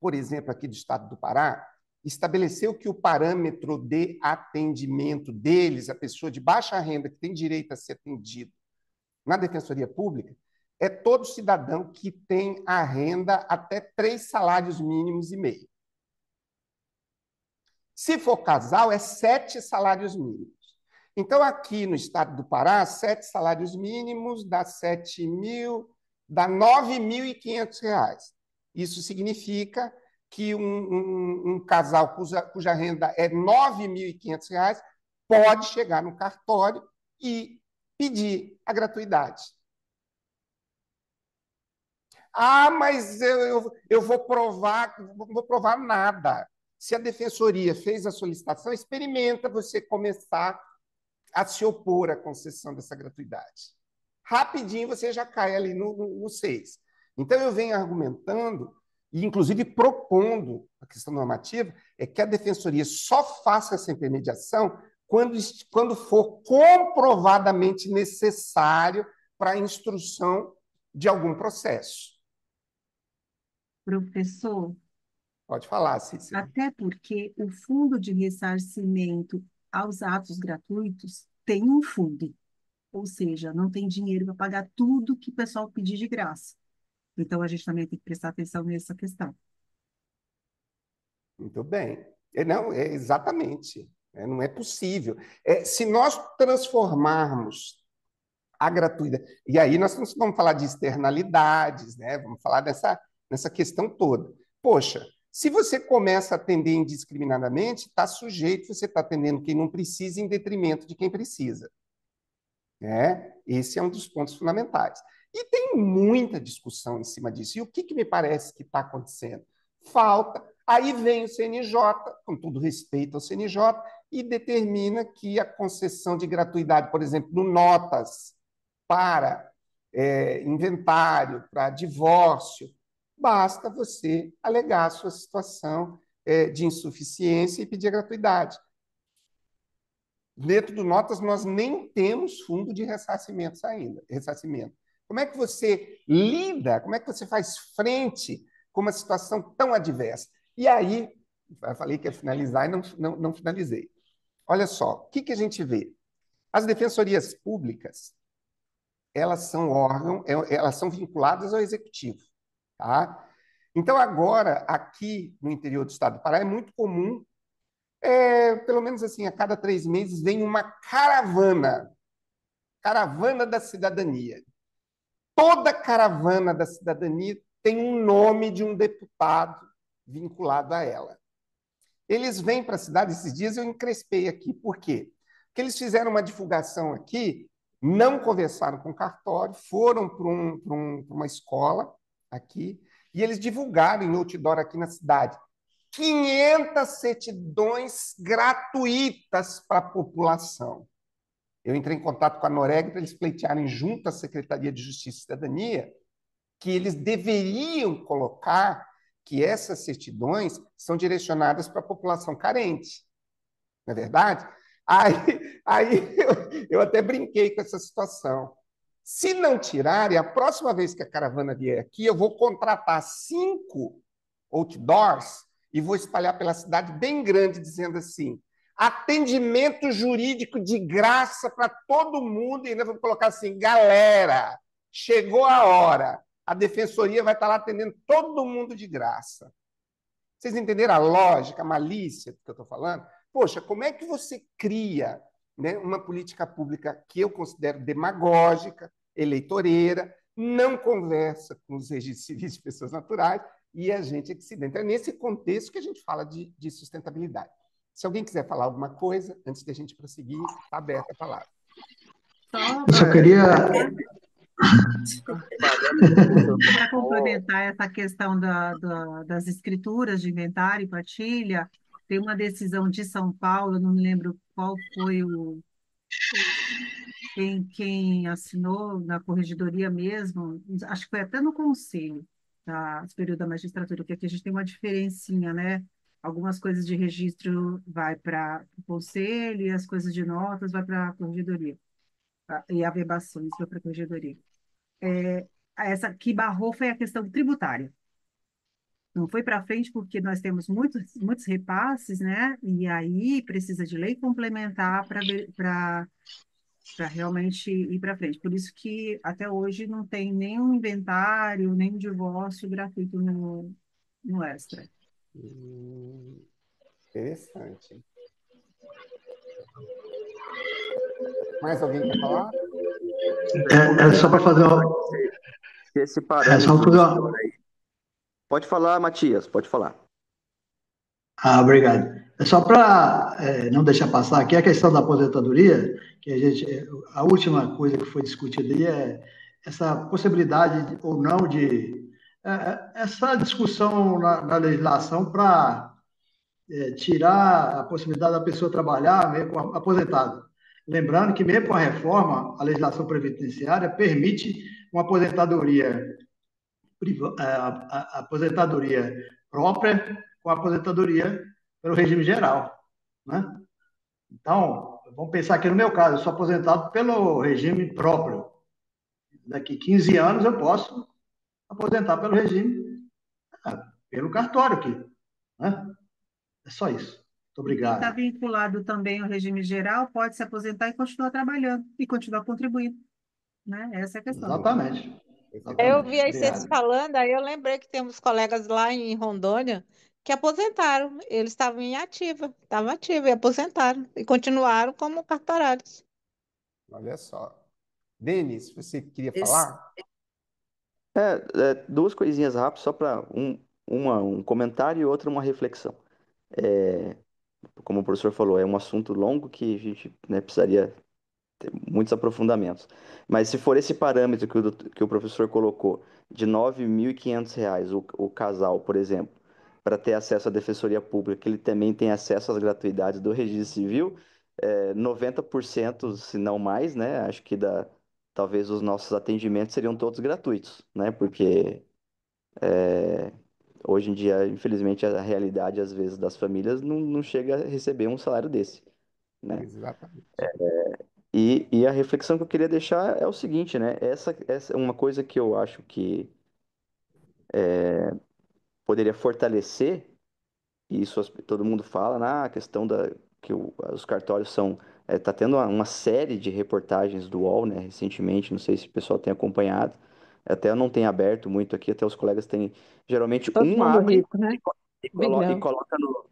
por exemplo, aqui do Estado do Pará, estabeleceu que o parâmetro de atendimento deles, a pessoa de baixa renda que tem direito a ser atendido na Defensoria Pública, é todo cidadão que tem a renda até 3 salários mínimos e meio. Se for casal, é 7 salários mínimos. Então, aqui no Estado do Pará, 7 salários mínimos dá 7 mil, dá R$ 9.500. Isso significa que um casal cuja renda é R$ 9.500 pode chegar no cartório e pedir a gratuidade. Ah, mas eu vou provar, não vou provar nada. Se a defensoria fez a solicitação, experimenta você começar a se opor à concessão dessa gratuidade. Rapidinho você já cai ali no 6. Então, eu venho argumentando e, inclusive, propondo a questão normativa, é que a defensoria só faça essa intermediação quando for comprovadamente necessário para a instrução de algum processo. Professor, Pode falar, Cícero. até porque o fundo de ressarcimento aos atos gratuitos tem um fundo, ou seja, não tem dinheiro para pagar tudo que o pessoal pedir de graça. Então, a gente também tem que prestar atenção nessa questão. Muito bem. Não, exatamente. Não é possível. Se nós transformarmos a gratuidade... E aí nós vamos falar de externalidades, né? Vamos falar nessa questão toda. Poxa, se você começa a atender indiscriminadamente, está sujeito, você está atendendo quem não precisa em detrimento de quem precisa. Esse é um dos pontos fundamentais. E tem muita discussão em cima disso. E o que me parece que está acontecendo? Falta. Aí vem o CNJ, com todo respeito ao CNJ, e determina que a concessão de gratuidade, por exemplo, no notas para inventário, para divórcio, basta você alegar a sua situação de insuficiência e pedir a gratuidade. Dentro do notas, nós nem temos fundo de ressarcimento ainda. Como é que você lida, como é que você faz frente com uma situação tão adversa? E aí, eu falei que ia finalizar e não finalizei. Olha só, o que a gente vê? As defensorias públicas, elas são elas são vinculadas ao executivo, tá? Então, agora, aqui no interior do estado do Pará, é muito comum, pelo menos assim, a cada 3 meses, vem uma caravana da cidadania. Toda caravana da cidadania tem um nome de um deputado vinculado a ela. Eles vêm para a cidade, esses dias eu encrespei aqui. Por quê? Porque eles fizeram uma divulgação aqui, não conversaram com o cartório, foram para uma escola aqui E eles divulgaram em outdoor aqui na cidade 500 certidões gratuitas para a população. Eu entrei em contato com a Noreg para eles pleitearem junto à Secretaria de Justiça e Cidadania que eles deveriam colocar que essas certidões são direcionadas para a população carente. Não é verdade? Aí eu até brinquei com essa situação. Se não tirarem, a próxima vez que a caravana vier aqui, eu vou contratar 5 outdoors e vou espalhar pela cidade bem grande, dizendo assim: atendimento jurídico de graça para todo mundo, e ainda vou colocar assim: galera, chegou a hora, a defensoria vai estar lá atendendo todo mundo de graça. Vocês entenderam a lógica, a malícia que eu estou falando? Poxa, como é que você cria, né, uma política pública que eu considero demagógica, eleitoreira, não conversa com os registros civis de pessoas naturais, e a gente é que se entra. É nesse contexto que a gente fala de sustentabilidade. Se alguém quiser falar alguma coisa, antes da gente prosseguir, está aberta a palavra. Só Eu só queria. para complementar essa questão das escrituras de inventário e partilha, tem uma decisão de São Paulo, não me lembro qual foi quem assinou na corregedoria mesmo, acho que foi até no Conselho Superior da Magistratura, porque aqui a gente tem uma diferencinha, né? Algumas coisas de registro vai para o Conselho e as coisas de notas vai para a corregedoria, e averbações vai para a corregedoria. Essa que barrou foi a questão tributária. Não foi para frente porque nós temos muitos repasses, né? E aí precisa de lei complementar para realmente ir para frente. Por isso que até hoje não tem nenhum inventário, nem divórcio gratuito no Extra. Interessante. Mais alguém quer falar? É só para fazer uma. Esse É só parâmetro fazer do uma. senhor aí. Pode falar, Matias, pode falar. Obrigado. É só para não deixar passar aqui a questão da aposentadoria, que a última coisa que foi discutida aí é essa possibilidade ou não de essa discussão na legislação para tirar a possibilidade da pessoa trabalhar mesmo aposentado. Lembrando que mesmo com a reforma, a legislação previdenciária permite uma aposentadoria a aposentadoria própria com a aposentadoria pelo regime geral, né? Então, vamos pensar aqui no meu caso, eu sou aposentado pelo regime próprio. Daqui 15 anos eu posso aposentar pelo regime, pelo cartório aqui, né? É só isso. Muito E quem está obrigado. vinculado também ao regime geral pode se aposentar e continuar trabalhando e continuar contribuindo, né? Essa é a questão. Exatamente. Eu Exatamente. vi aí vocês Obrigado. falando, aí eu lembrei que temos colegas lá em Rondônia que aposentaram. Eles estavam em ativa, estavam ativos e aposentaram e continuaram como cartorários. Olha só. Denis, você queria Esse, falar? Duas coisinhas rápidas, só para um comentário e outra uma reflexão. É, como o professor falou, é um assunto longo que a gente, né, precisaria ter muitos aprofundamentos. Mas se for esse parâmetro que o professor colocou, de R$ 9.500, o casal, por exemplo, para ter acesso à defensoria pública, que ele também tem acesso às gratuidades do registro civil, 90%, se não mais, né? Acho que talvez os nossos atendimentos seriam todos gratuitos, né? Porque hoje em dia, infelizmente, a realidade, às vezes, das famílias não chega a receber um salário desse, né? Exatamente. E a reflexão que eu queria deixar é o seguinte, né? Essa é uma coisa que eu acho que poderia fortalecer, e isso todo mundo fala, a questão que os cartórios são. Tá tendo uma série de reportagens do UOL, né, recentemente, não sei se o pessoal tem acompanhado, até eu não tenho aberto muito aqui, até os colegas têm. Geralmente, Todo um mundo abre rico, né? e Bilhão. coloca no.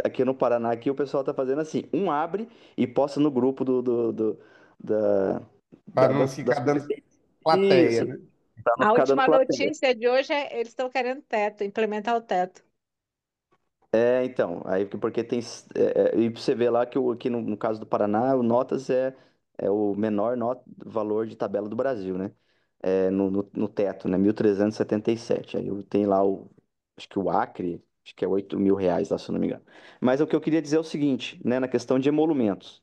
Aqui no Paraná, aqui o pessoal tá fazendo assim: um abre e posta no grupo da, Para não das ficar dando presidências. plateia, Isso, né? para não A ficar dando última plateia. notícia de hoje é eles estão querendo teto, implementar o teto. Então, aí porque tem. E você vê lá que aqui no caso do Paraná, o Notas é o menor valor de tabela do Brasil, né? no teto, né? 1.377. Aí eu tenho lá acho que o Acre, acho que é R$ 8.000 lá, se eu não me engano. Mas o que eu queria dizer é o seguinte, né? Na questão de emolumentos.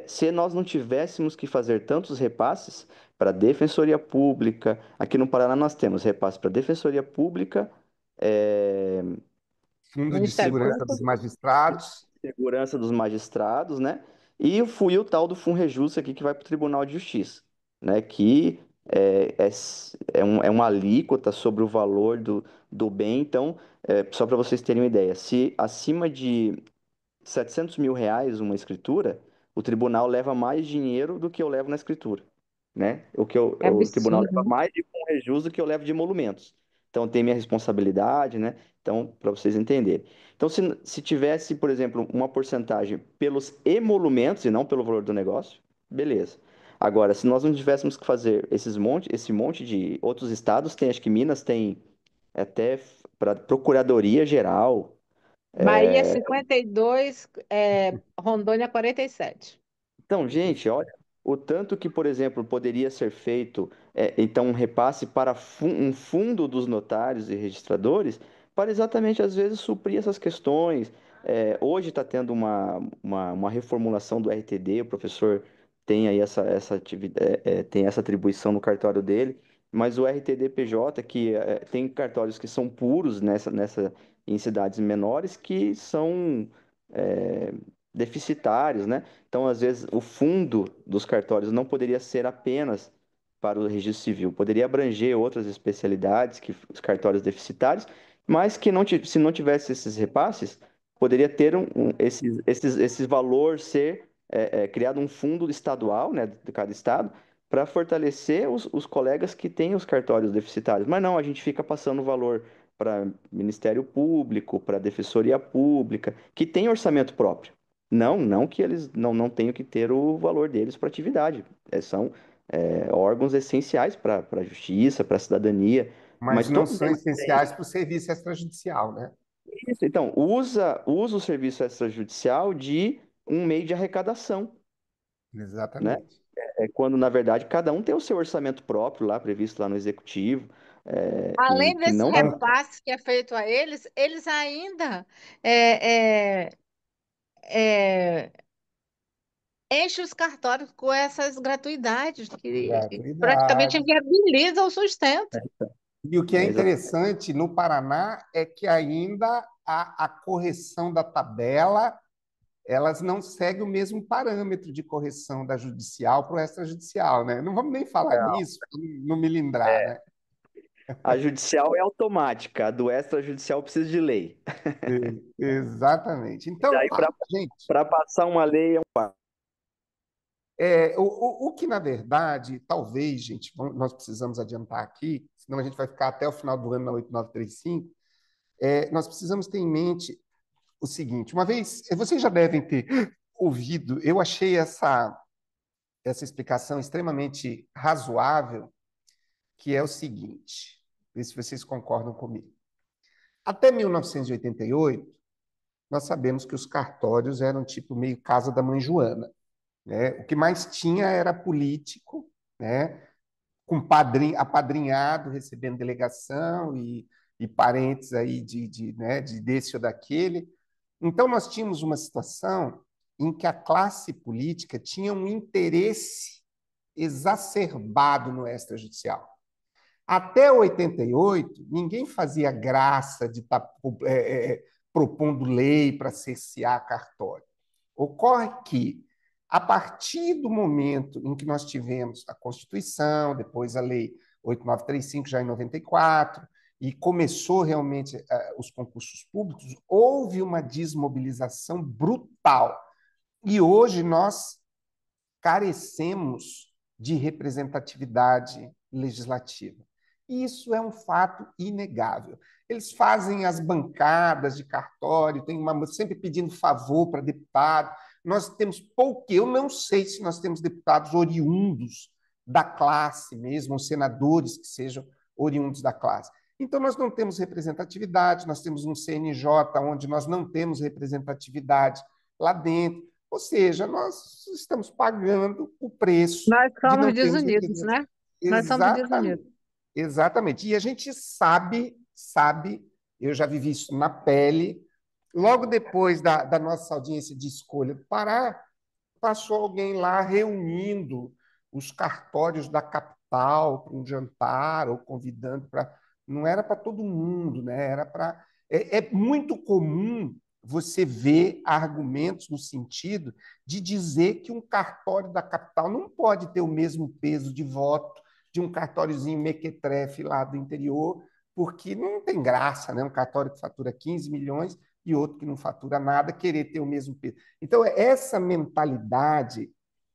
Se nós não tivéssemos que fazer tantos repasses para a Defensoria Pública, aqui no Paraná nós temos repasse para a Defensoria Pública, é, Fundo de Ministério Segurança Público. dos Magistrados. Segurança dos Magistrados, né? E fui o tal do FUNREJUST aqui que vai para o Tribunal de Justiça, né? Que é uma alíquota sobre o valor do bem. Então, só para vocês terem uma ideia, se acima de R$ 700.000 uma escritura, o tribunal leva mais dinheiro do que eu levo na escritura, né? É O tribunal absurdo, leva né? mais de FUNREJUST do que eu levo de emolumentos. Então, tem minha responsabilidade, né? Então, para vocês entenderem. Então, se tivesse, por exemplo, uma porcentagem pelos emolumentos e não pelo valor do negócio, beleza. Agora, se nós não tivéssemos que fazer esse monte de outros estados, tem, acho que Minas tem até para Procuradoria Geral. Bahia 52, Rondônia 47. Então, gente, olha, o tanto que, por exemplo, poderia ser feito, então, um repasse para um fundo dos notários e registradores, para exatamente, às vezes, suprir essas questões. Hoje está tendo uma reformulação do RTD, o professor tem aí tem essa atribuição no cartório dele, mas o RTD-PJ, que tem cartórios que são puros em cidades menores, que são é, deficitários, né? Então, às vezes, o fundo dos cartórios não poderia ser apenas para o registro civil, poderia abranger outras especialidades que os cartórios deficitários, mas que se não tivesse esses repasses, poderia ter esse valor ser criado um fundo estadual, né, de cada estado, para fortalecer os colegas que têm os cartórios deficitários. Mas não, a gente fica passando o valor para Ministério Público, para Defensoria Pública, que tem orçamento próprio. Não que eles não tenham que ter o valor deles para atividade. São órgãos essenciais para a justiça, para a cidadania, Mas mas não todos são eles têm essenciais para o serviço extrajudicial, né? isso. Então, usa o serviço extrajudicial de um meio de arrecadação, né? Exatamente. Quando, na verdade, cada um tem o seu orçamento próprio lá, previsto lá no executivo, e Além que desse não. Então, repasse que é feito a eles, eles ainda é, é, é, enchem os cartórios com essas gratuidades que praticamente gratuidade. inviabilizam o sustento. E o que é É, exa- interessante no Paraná é que ainda a correção da tabela, elas não seguem o mesmo parâmetro de correção da judicial para o extrajudicial, né? Não vamos nem falar nisso, para não me lindrar, né? a judicial é automática, a do extrajudicial precisa de lei. Exatamente. E Então, daí, tá, gente. para passar uma lei, O que, na verdade, talvez, gente, nós precisamos adiantar aqui, senão a gente vai ficar até o final do ano na 8935, nós precisamos ter em mente o seguinte: uma vez, vocês já devem ter ouvido, eu achei essa explicação extremamente razoável, que é o seguinte, ver se vocês concordam comigo. Até 1988, nós sabemos que os cartórios eram tipo meio casa da mãe Joana, né? O que mais tinha era político, né? Com apadrinhado, recebendo delegação e parentes aí né, desse ou daquele. Então, nós tínhamos uma situação em que a classe política tinha um interesse exacerbado no extrajudicial. Até 88, ninguém fazia graça de estar propondo lei para cercear cartório. Ocorre que, a partir do momento em que nós tivemos a Constituição, depois a Lei 8935, já em 94, e começou realmente os concursos públicos, houve uma desmobilização brutal. E hoje nós carecemos de representatividade legislativa. Isso é um fato inegável. Eles fazem as bancadas de cartório, tem sempre pedindo favor para deputado. Nós temos pouco, eu não sei se nós temos deputados oriundos da classe mesmo, ou senadores que sejam oriundos da classe. Então, nós não temos representatividade, nós temos um CNJ onde nós não temos representatividade lá dentro. Ou seja, nós estamos pagando o preço Nós de somos não termos desunidos, representatividade. né? Nós somos Exatamente. desunidos. Exatamente. E a gente sabe, eu já vivi isso na pele, logo depois da nossa audiência de escolha do Pará, passou alguém lá reunindo os cartórios da capital para um jantar, ou convidando para. Não era para todo mundo, né? Era para. É muito comum você ver argumentos no sentido de dizer que um cartório da capital não pode ter o mesmo peso de voto de um cartóriozinho mequetrefe lá do interior, porque não tem graça, né? Um cartório que fatura 15 milhões e outro que não fatura nada querer ter o mesmo peso. Então, essa mentalidade,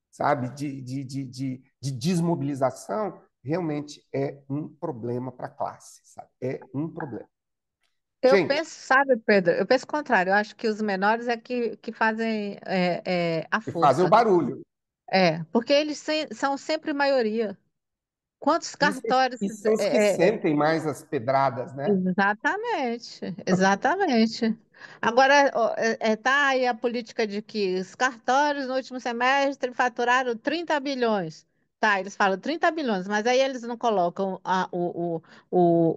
sabe, de desmobilização, realmente é um problema para a classe, sabe? É um problema. Eu Gente, penso, sabe, Pedro? Eu penso o contrário. Eu acho que os menores é que fazem a que fazem o força. barulho. Porque eles são sempre maioria. Quantos Isso, cartórios? e são os que sentem mais as pedradas, né? Exatamente, exatamente. Agora, ó, tá aí a política de que os cartórios no último semestre faturaram 30 bilhões. Tá, eles falam 30 bilhões, mas aí eles não colocam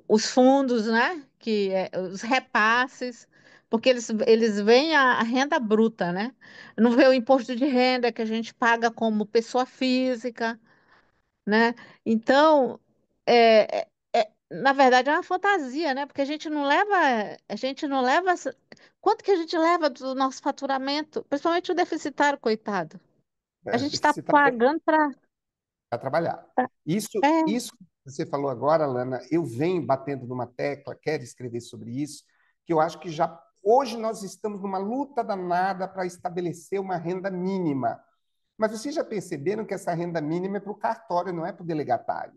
os fundos, né? Os repasses, porque eles veem a renda bruta, né? Não vê o imposto de renda que a gente paga como pessoa física, né? Então, na verdade, é uma fantasia, né? Porque a gente não leva, quanto que a gente leva do nosso faturamento, principalmente o deficitário, coitado. A gente está Deficitário pagando para. para trabalhar. É, Isso que você falou agora, Lana, eu venho batendo numa tecla, quero escrever sobre isso, que eu acho que já hoje nós estamos numa luta danada para estabelecer uma renda mínima. Mas vocês já perceberam que essa renda mínima é para o cartório, não é para o delegatário.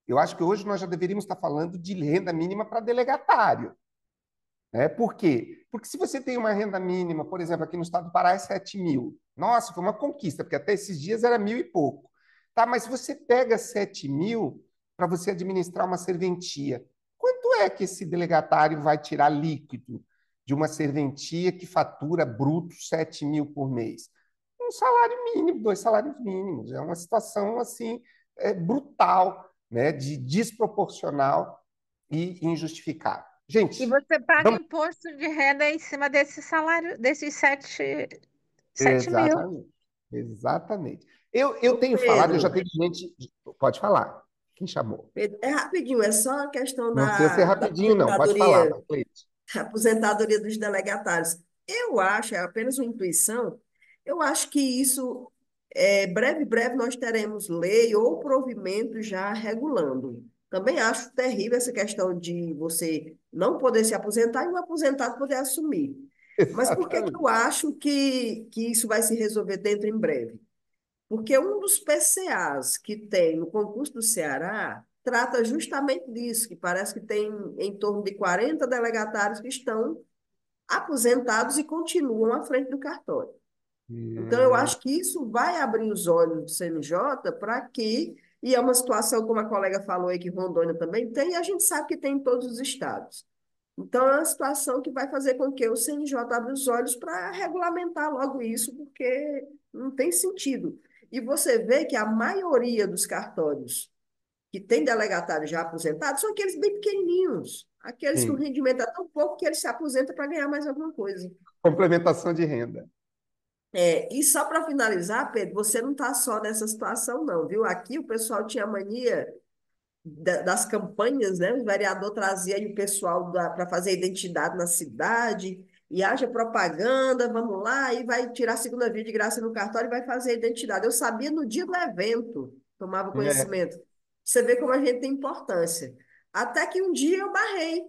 Eu acho que hoje nós já deveríamos estar falando de renda mínima para delegatário. Né? Por quê? Porque se você tem uma renda mínima, por exemplo, aqui no estado do Pará é 7 mil. Nossa, foi uma conquista, porque até esses dias era 1.000 e pouco. Tá, mas se você pega 7 mil para você administrar uma serventia, quanto é que esse delegatário vai tirar líquido de uma serventia que fatura bruto 7 mil por mês? Um salário mínimo, 2 salários mínimos. É uma situação assim brutal, né, de desproporcional e injustificável. e Gente, você paga vamos. imposto de renda em cima desse salário, desses 7 mil. Exatamente. Exatamente. Eu Ô, tenho falado, eu já Pedro, teve gente. Pode falar. Quem chamou? Pedro, é rapidinho, é só a questão Não precisa ser da rapidinho, não. Pode falar, aposentadoria, vai, Cleide. aposentadoria dos delegatários. Eu acho, é apenas uma intuição, eu acho que isso, breve nós teremos lei ou provimento já regulando. Também acho terrível essa questão de você não poder se aposentar e o aposentado poder assumir. Mas por que que Exatamente. eu acho que isso vai se resolver dentro em breve? Porque um dos PCAs que tem no concurso do Ceará trata justamente disso, que parece que tem em torno de 40 delegatários que estão aposentados e continuam à frente do cartório. Então, eu Hum, acho que isso vai abrir os olhos do CNJ para que, e é uma situação, como a colega falou aí, que Rondônia também tem, e a gente sabe que tem em todos os estados. Então, é uma situação que vai fazer com que o CNJ abra os olhos para regulamentar logo isso, porque não tem sentido. E você vê que a maioria dos cartórios que tem delegatários já aposentados são aqueles bem pequenininhos, aqueles que o sim. rendimento é tão pouco que ele se aposenta para ganhar mais alguma coisa. Complementação de renda. E só para finalizar, Pedro, você não está só nessa situação, não, viu? Aqui o pessoal tinha mania das campanhas, né? O vereador trazia aí o pessoal para fazer identidade na cidade, e haja propaganda, vamos lá, e vai tirar a segunda via de graça no cartório e vai fazer a identidade. Eu sabia no dia do evento, tomava É, conhecimento. Você vê como a gente tem importância. Até que um dia eu barrei.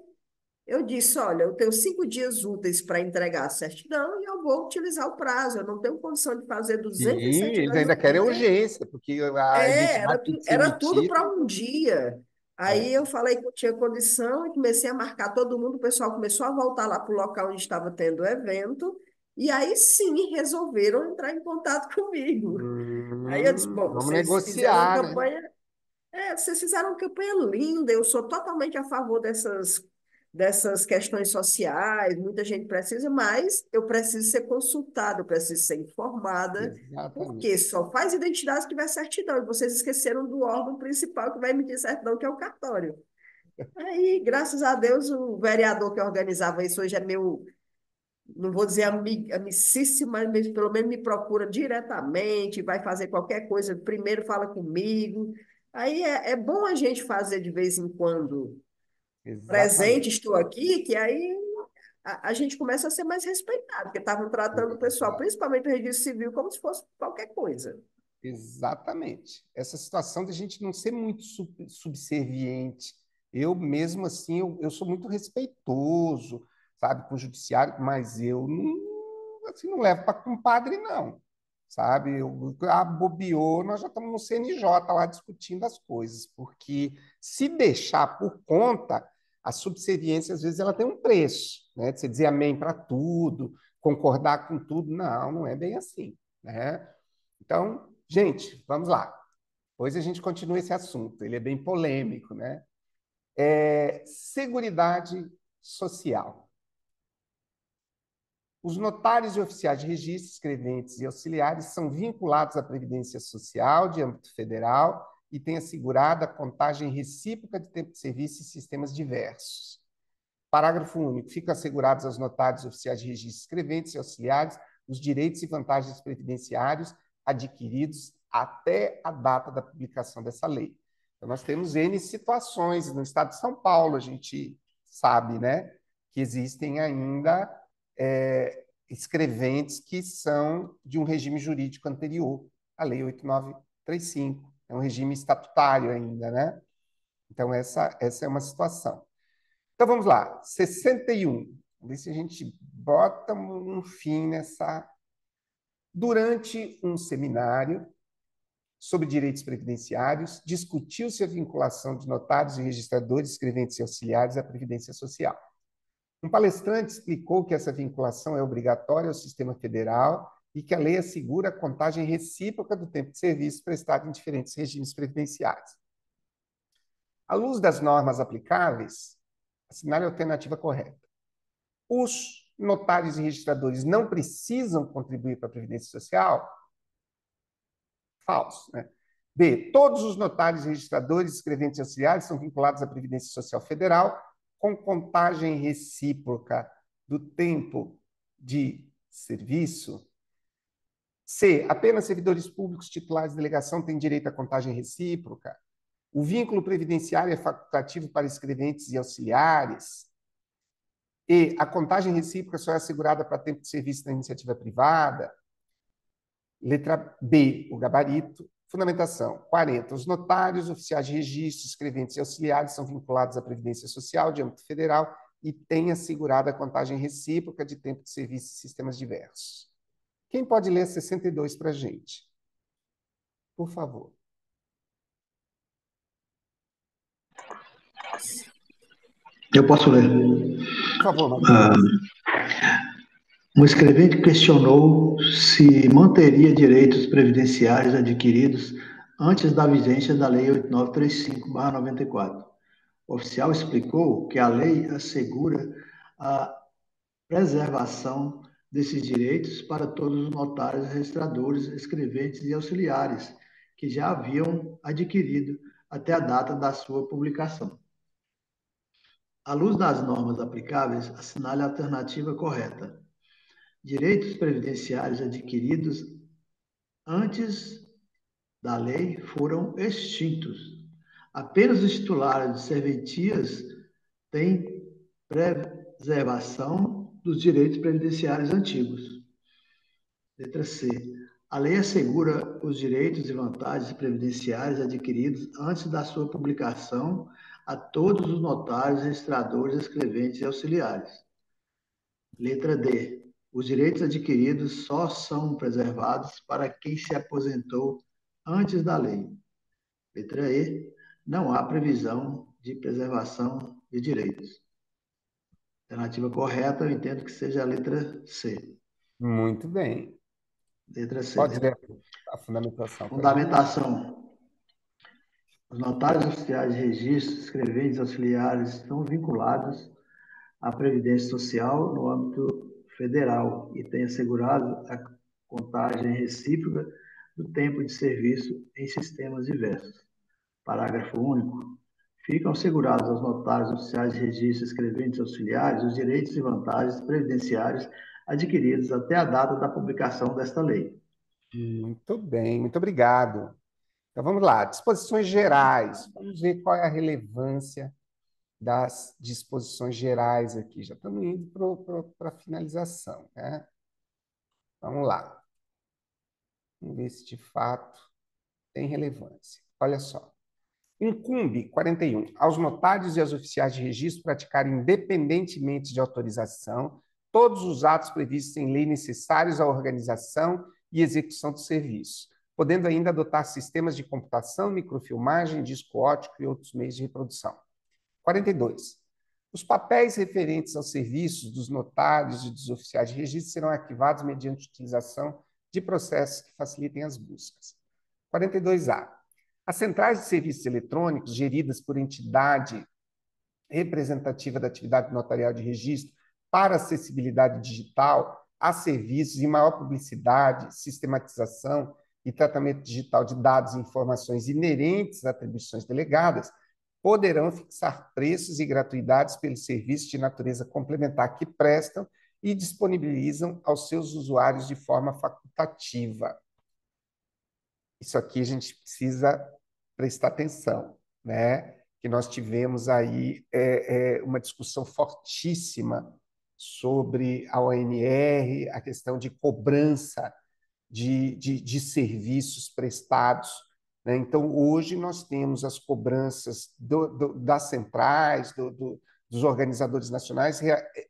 Eu disse, olha, eu tenho 5 dias úteis para entregar a certidão e eu vou utilizar o prazo. Eu não tenho condição de fazer e 200 eles certidões ainda no querem dia. urgência, porque a identidade tem que ser Era tudo emitida. para um dia. Aí É. eu falei que eu tinha condição e comecei a marcar todo mundo. O pessoal começou a voltar lá para o local onde estava tendo o evento. E aí sim resolveram entrar em contato comigo. Aí eu disse: bom, Vamos vocês fizeram uma negociar, né? campanha. Vocês fizeram uma campanha linda. Eu sou totalmente a favor dessas dessas questões sociais, muita gente precisa, mas eu preciso ser consultada, eu preciso ser informada, porque Exatamente. só faz identidade se tiver certidão, e vocês esqueceram do órgão principal que vai emitir certidão, que é o cartório. Aí, graças a Deus, o vereador que organizava isso hoje é meu, não vou dizer amicíssimo, mas pelo menos me procura diretamente, vai fazer qualquer coisa, primeiro fala comigo. Aí é bom a gente fazer de vez em quando presente, Exatamente. estou aqui, que aí a gente começa a ser mais respeitado, porque estavam tratando o pessoal, principalmente o registro civil, como se fosse qualquer coisa. Exatamente. Essa situação de a gente não ser muito subserviente. Eu mesmo assim, eu sou muito respeitoso, sabe, com o judiciário, mas eu não, assim, não levo para compadre, não. Sabe, bobeou, nós já estamos no CNJ lá discutindo as coisas, porque se deixar por conta, a subserviência, às vezes, ela tem um preço, né? De você dizer amém para tudo, concordar com tudo. Não, não é bem assim, né? Então, gente, vamos lá. Depois a gente continua esse assunto. Ele é bem polêmico, né? Seguridade social. Os notários e oficiais de registro, escreventes e auxiliares são vinculados à Previdência Social de âmbito federal e têm assegurada a contagem recíproca de tempo de serviço em sistemas diversos. Parágrafo único. Ficam assegurados aos notários, oficiais de registro, escreventes e auxiliares os direitos e vantagens previdenciários adquiridos até a data da publicação dessa lei. Então, nós temos N situações. No estado de São Paulo, a gente sabe, né, que existem ainda escreventes que são de um regime jurídico anterior à Lei 8935. É um regime estatutário ainda, né? Então, essa é uma situação. Então, vamos lá. 61. Vamos ver se a gente bota um fim nessa... Durante um seminário sobre direitos previdenciários, discutiu-se a vinculação de notários e registradores, escreventes e auxiliares à Previdência Social. Um palestrante explicou que essa vinculação é obrigatória ao sistema federal e que a lei assegura a contagem recíproca do tempo de serviço prestado em diferentes regimes previdenciários. À luz das normas aplicáveis, assinale a alternativa correta. Os notários e registradores não precisam contribuir para a Previdência Social? Falso, né? B. Todos os notários, registradores, escreventes e auxiliares são vinculados à Previdência Social Federal com contagem recíproca do tempo de serviço. C. Apenas servidores públicos titulares de delegação têm direito à contagem recíproca. O vínculo previdenciário é facultativo para escreventes e auxiliares. E a contagem recíproca só é assegurada para tempo de serviço da iniciativa privada. Letra B, o gabarito. Fundamentação. 40. Os notários, oficiais de registro, escreventes e auxiliares são vinculados à Previdência Social de âmbito federal e têm assegurada a contagem recíproca de tempo de serviço em sistemas diversos. Quem pode ler 62 para a gente? Por favor. Eu posso ler. Por favor, Matheus. Um escrevente questionou se manteria direitos previdenciários adquiridos antes da vigência da Lei 8935/94. O oficial explicou que a lei assegura a preservação desses direitos para todos os notários, registradores, escreventes e auxiliares que já haviam adquirido até a data da sua publicação. À luz das normas aplicáveis, assinale a alternativa correta. Direitos previdenciários adquiridos antes da lei foram extintos. Apenas os titulares de serventias têm preservação dos direitos previdenciários antigos. Letra C. A lei assegura os direitos e vantagens previdenciários adquiridos antes da sua publicação a todos os notários, registradores, escreventes e auxiliares. Letra D. Os direitos adquiridos só são preservados para quem se aposentou antes da lei. Letra E. Não há previsão de preservação de direitos. Alternativa correta, eu entendo que seja a letra C. Muito bem. Letra C. Pode ler a fundamentação. Fundamentação. Os notários oficiais de registro, escreventes auxiliares estão vinculados à Previdência Social no âmbito federal e tem assegurado a contagem recíproca do tempo de serviço em sistemas diversos. Parágrafo único. Ficam assegurados aos notários oficiais de registro, escreventes auxiliares, os direitos e vantagens previdenciários adquiridos até a data da publicação desta lei. Muito bem, muito obrigado. Então vamos lá, disposições gerais. Vamos ver qual é a relevância das disposições gerais aqui. Já estamos indo para a finalização, né? Vamos lá. Vamos ver se de fato tem relevância. Olha só. Incumbe, 41, aos notários e aos oficiais de registro praticarem, independentemente de autorização, todos os atos previstos em lei necessários à organização e execução do serviço, podendo ainda adotar sistemas de computação, microfilmagem, disco óptico e outros meios de reprodução. 42. Os papéis referentes aos serviços dos notários e dos oficiais de registro serão arquivados mediante utilização de processos que facilitem as buscas. 42A. As centrais de serviços eletrônicos, geridas por entidade representativa da atividade notarial de registro para acessibilidade digital a serviços e maior publicidade, sistematização e tratamento digital de dados e informações inerentes a atribuições delegadas, poderão fixar preços e gratuidades pelos serviços de natureza complementar que prestam e disponibilizam aos seus usuários de forma facultativa. Isso aqui a gente precisa prestar atenção, né? Que nós tivemos aí uma discussão fortíssima sobre a ONR, a questão de cobrança de serviços prestados, né? Então, hoje nós temos as cobranças das centrais, dos organizadores nacionais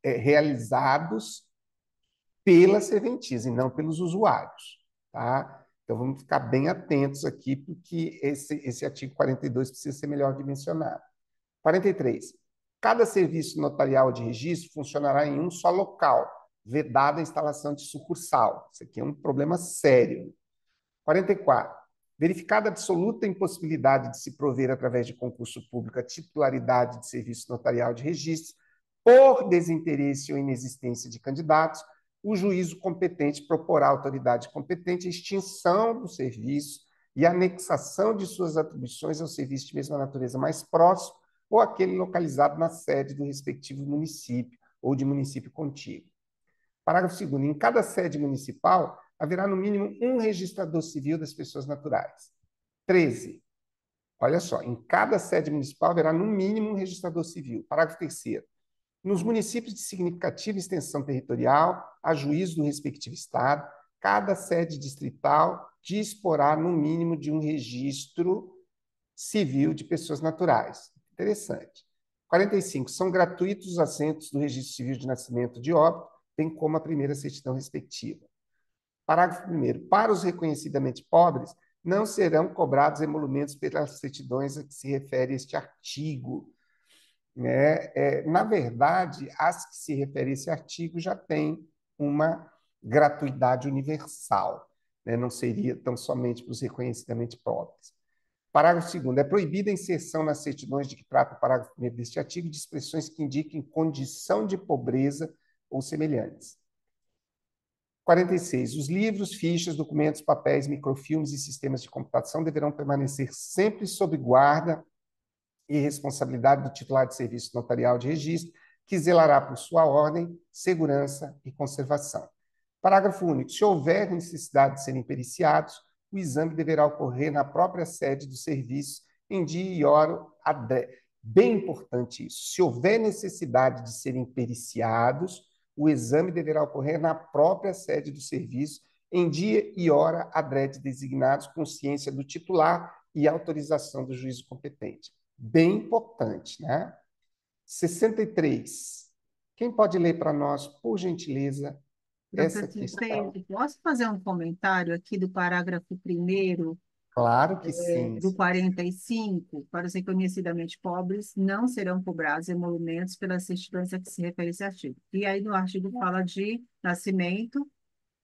realizados pela serventia e não pelos usuários, tá? Então, vamos ficar bem atentos aqui, porque esse artigo 42 precisa ser melhor dimensionado. 43. Cada serviço notarial de registro funcionará em um só local, vedada a instalação de sucursal. Isso aqui é um problema sério. 44. Verificada a absoluta impossibilidade de se prover, através de concurso público, a titularidade de serviço notarial de registro, por desinteresse ou inexistência de candidatos, o juízo competente proporá à autoridade competente a extinção do serviço e a anexação de suas atribuições ao serviço de mesma natureza mais próximo ou aquele localizado na sede do respectivo município ou de município contíguo. Parágrafo 2º. Em cada sede municipal, haverá no mínimo um registrador civil das pessoas naturais. 13. Olha só, em cada sede municipal haverá no mínimo um registrador civil. Parágrafo 3º. Nos municípios de significativa extensão territorial, a juízo do respectivo estado, cada sede distrital disporá no mínimo de um registro civil de pessoas naturais. Interessante. 45. São gratuitos os assentos do registro civil de nascimento de óbito, bem como a primeira certidão respectiva. Parágrafo 1º. Para os reconhecidamente pobres, não serão cobrados emolumentos pelas certidões a que se refere este artigo. Na verdade, as que se refere a esse artigo já têm uma gratuidade universal, né? Não seria tão somente para os reconhecidamente pobres. Parágrafo 2º. É proibida a inserção nas certidões de que trata o parágrafo 1º deste artigo de expressões que indiquem condição de pobreza ou semelhantes. 46. Os livros, fichas, documentos, papéis, microfilmes e sistemas de computação deverão permanecer sempre sob guarda e responsabilidade do titular de serviço notarial de registro, que zelará por sua ordem, segurança e conservação. Parágrafo único. Se houver necessidade de serem periciados, o exame deverá ocorrer na própria sede do serviço, em dia e hora adrede. Bem importante isso. Se houver necessidade de serem periciados, o exame deverá ocorrer na própria sede do serviço, em dia e hora adrede designados, com ciência do titular e autorização do juízo competente. Bem importante, né? 63. Quem pode ler para nós, por gentileza, essa questão? Posso fazer um comentário aqui do parágrafo 1º Claro que sim. do 45? Para os reconhecidamente pobres, não serão cobrados emolumentos pelas certidões a que se refere esse artigo. E aí no artigo fala de nascimento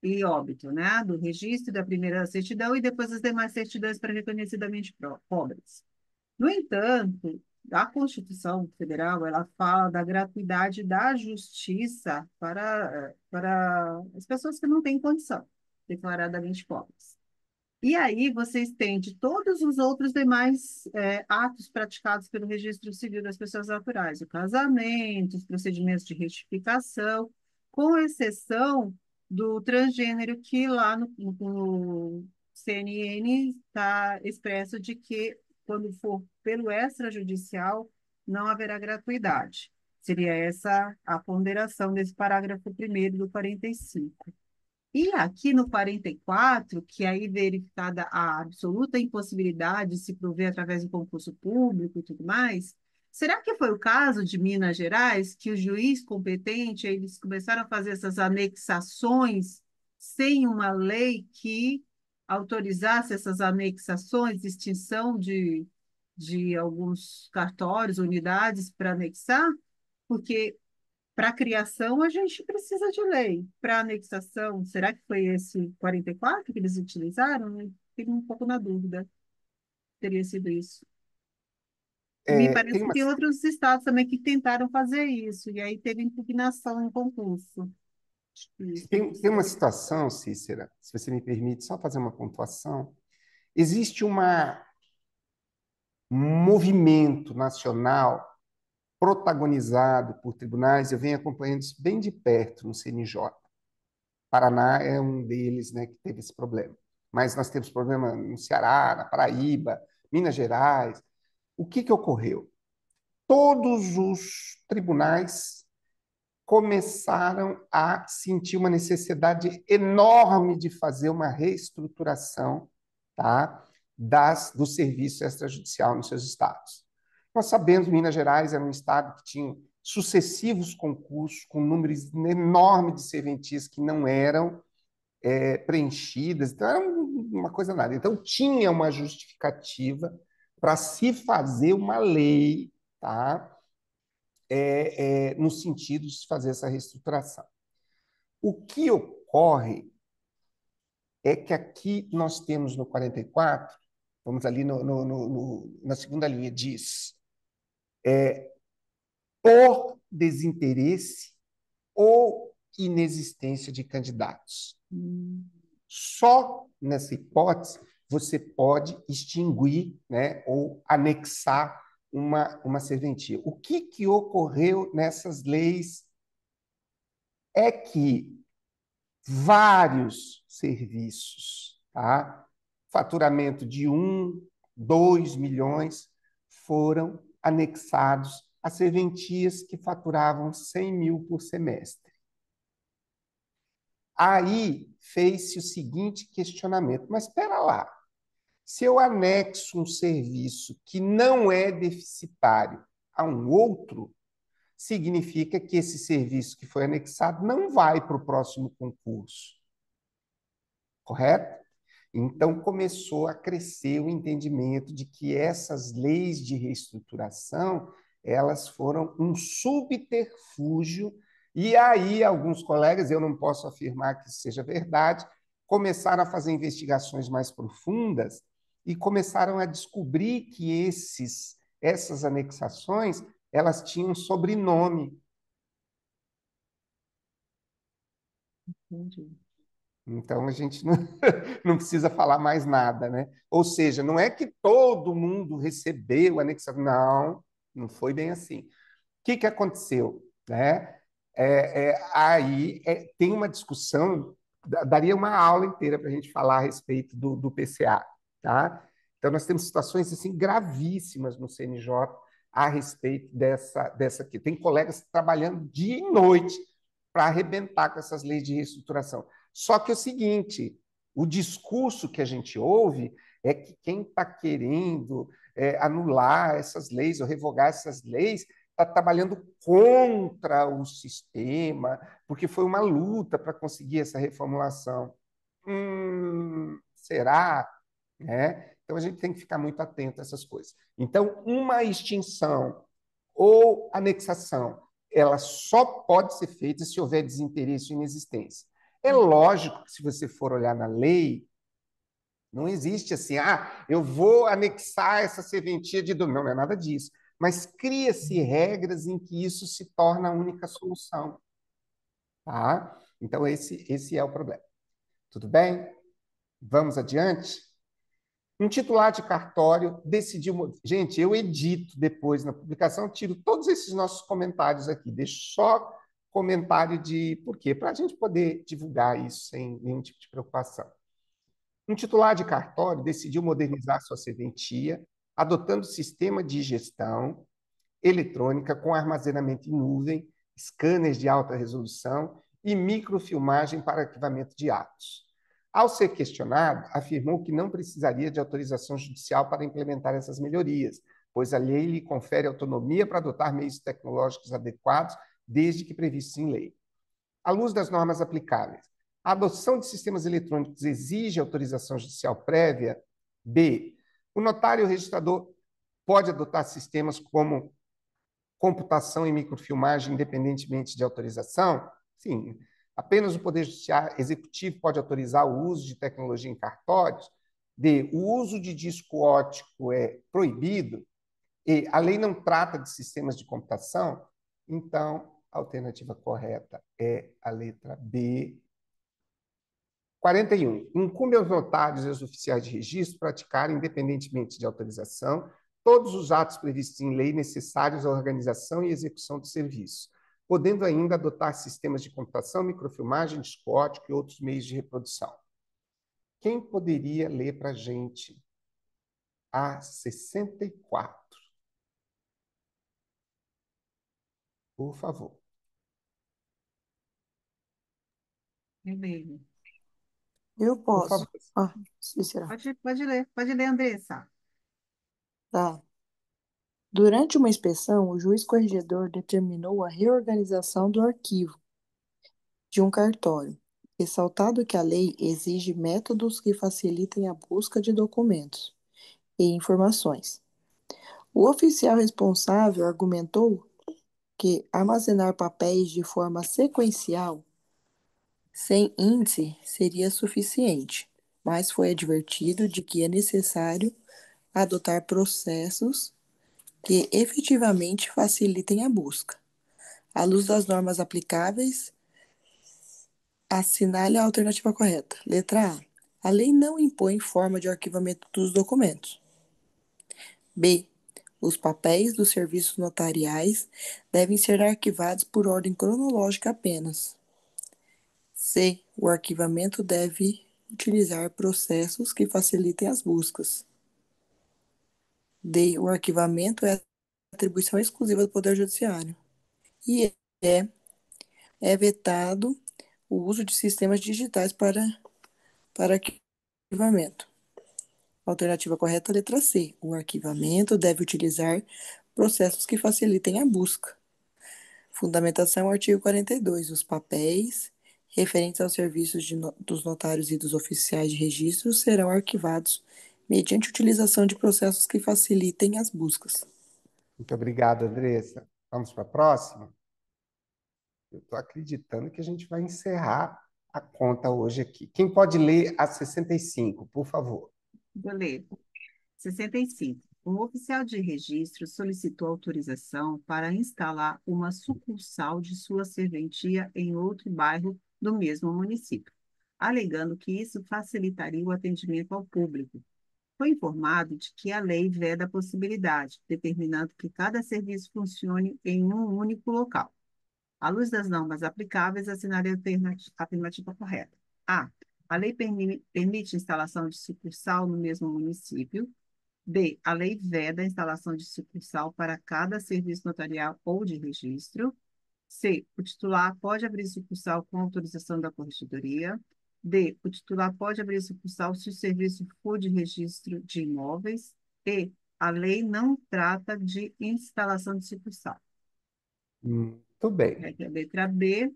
e óbito, né? Do registro da primeira certidão e depois as demais certidões para reconhecidamente pobres. No entanto, a Constituição Federal, ela fala da gratuidade da justiça para as pessoas que não têm condição, declaradamente pobres. E aí você estende todos os outros demais atos praticados pelo Registro Civil das Pessoas Naturais, o casamento, os procedimentos de retificação, com exceção do transgênero, que lá no CNN está expresso de que, quando for pelo extrajudicial, não haverá gratuidade. Seria essa a ponderação desse parágrafo 1º do 45. E aqui no 44, que aí verificada a absoluta impossibilidade de se prover através do concurso público e tudo mais, será que foi o caso de Minas Gerais, que o juiz competente, eles começaram a fazer essas anexações sem uma lei que autorizasse essas anexações, extinção de alguns cartórios, unidades para anexar? Porque para criação, a gente precisa de lei. Para anexação, será que foi esse 44 que eles utilizaram? Eu fiquei um pouco na dúvida. Teria sido isso. Me parece Tem que uma, tem outros estados também que tentaram fazer isso, e aí teve impugnação no concurso. Acho que isso, não tem uma sei. situação, Cícera, se você me permite só fazer uma pontuação. Existe movimento nacional protagonizado por tribunais, eu venho acompanhando isso bem de perto no CNJ. Paraná é um deles, né, que teve esse problema. Mas nós temos problema no Ceará, na Paraíba, Minas Gerais. O que ocorreu? Todos os tribunais começaram a sentir uma necessidade enorme de fazer uma reestruturação, tá, do serviço extrajudicial nos seus estados. Nós sabemos que Minas Gerais era um estado que tinha sucessivos concursos com números enormes de serventias que não eram preenchidas, então era uma coisa nada. Então tinha uma justificativa para se fazer uma lei, tá? No sentido de se fazer essa reestruturação. O que ocorre é que aqui nós temos no 44, vamos ali na segunda linha, diz por desinteresse ou inexistência de candidatos. Só nessa hipótese você pode extinguir, né, ou anexar uma serventia. O que ocorreu nessas leis é que vários serviços, tá? Faturamento de 2 milhões, foram anexados a serventias que faturavam 100 mil por semestre. Aí fez-se o seguinte questionamento, mas espera lá, se eu anexo um serviço que não é deficitário a um outro, significa que esse serviço que foi anexado não vai para o próximo concurso. Correto? Então, começou a crescer o entendimento de que essas leis de reestruturação, elas foram um subterfúgio, e aí alguns colegas, eu não posso afirmar que isso seja verdade, começaram a fazer investigações mais profundas e começaram a descobrir que essas anexações, elas tinham sobrenome. Entendi. Então, a gente não precisa falar mais nada, né? Ou seja, não é que todo mundo recebeu anexação. Não foi bem assim. O que aconteceu? Né? Aí tem uma discussão, daria uma aula inteira para a gente falar a respeito do PCA. Tá? Então, nós temos situações assim, gravíssimas no CNJ a respeito dessa aqui. Tem colegas trabalhando dia e noite para arrebentar com essas leis de reestruturação. Só que é o seguinte, o discurso que a gente ouve é que quem está querendo anular essas leis ou revogar essas leis está trabalhando contra o sistema, porque foi uma luta para conseguir essa reformulação. Será? Então, a gente tem que ficar muito atento a essas coisas. Então, uma extinção ou anexação, ela só pode ser feita se houver desinteresse ou inexistência. É lógico que, se você for olhar na lei, não existe assim, eu vou anexar essa serventia de domingo. Não é nada disso. mas cria-se regras em que isso se torna a única solução. Tá? Então, esse é o problema. Tudo bem? Vamos adiante? Um titular de cartório decidiu... Gente, eu edito depois na publicação, tiro todos esses nossos comentários aqui, deixo só comentário de por quê? Para a gente poder divulgar isso sem nenhum tipo de preocupação. Um titular de cartório decidiu modernizar sua serventia, adotando sistema de gestão eletrônica com armazenamento em nuvem, scanners de alta resolução e microfilmagem para arquivamento de atos. Ao ser questionado, afirmou que não precisaria de autorização judicial para implementar essas melhorias, pois a lei lhe confere autonomia para adotar meios tecnológicos adequados, desde que previstos em lei. À luz das normas aplicáveis, a adoção de sistemas eletrônicos exige autorização judicial prévia? B. O notário registrador pode adotar sistemas como computação e microfilmagem independentemente de autorização? Sim. Apenas o Poder Judiciário Executivo pode autorizar o uso de tecnologia em cartórios? D. O uso de disco óptico é proibido? E a lei não trata de sistemas de computação? Então, a alternativa correta é a letra B. 41. Incumbe aos notários e aos oficiais de registro praticarem, independentemente de autorização, todos os atos previstos em lei necessários à organização e execução do serviço, podendo ainda adotar sistemas de computação, microfilmagem, disco óptico e outros meios de reprodução. Quem poderia ler para a gente a 64? Por favor. É mesmo. Eu Por posso. favor. Ah, Cícera. Pode ler, Andressa. Tá. Durante uma inspeção, o juiz corregedor determinou a reorganização do arquivo de um cartório, ressaltado que a lei exige métodos que facilitem a busca de documentos e informações. O oficial responsável argumentou que armazenar papéis de forma sequencial, sem índice, seria suficiente, mas foi advertido de que é necessário adotar processos que efetivamente facilitem a busca. À luz das normas aplicáveis, assinale a alternativa correta. Letra A. A lei não impõe forma de arquivamento dos documentos. B. Os papéis dos serviços notariais devem ser arquivados por ordem cronológica apenas. C. O arquivamento deve utilizar processos que facilitem as buscas. D. O arquivamento é atribuição exclusiva do Poder Judiciário. E é vetado o uso de sistemas digitais para arquivamento. Alternativa correta, letra C. O arquivamento deve utilizar processos que facilitem a busca. Fundamentação, artigo 42. Os papéis referentes aos serviços dos notários e dos oficiais de registro serão arquivados mediante utilização de processos que facilitem as buscas. Muito obrigado, Andressa. Vamos para a próxima? Eu estou acreditando que a gente vai encerrar a conta hoje aqui. Quem pode ler a 65, por favor? Vou ler. 65. Um oficial de registro solicitou autorização para instalar uma sucursal de sua serventia em outro bairro do mesmo município, alegando que isso facilitaria o atendimento ao público. Foi informado de que a lei veda a possibilidade, determinando que cada serviço funcione em um único local. À luz das normas aplicáveis, assinale a alternativa correta. A. A lei permite instalação de sucursal no mesmo município. B. A lei veda a instalação de sucursal para cada serviço notarial ou de registro. C. O titular pode abrir sucursal com autorização da corregedoria. D. O titular pode abrir sucursal se o serviço for de registro de imóveis. E. A lei não trata de instalação de sucursal. Muito bem. A letra B.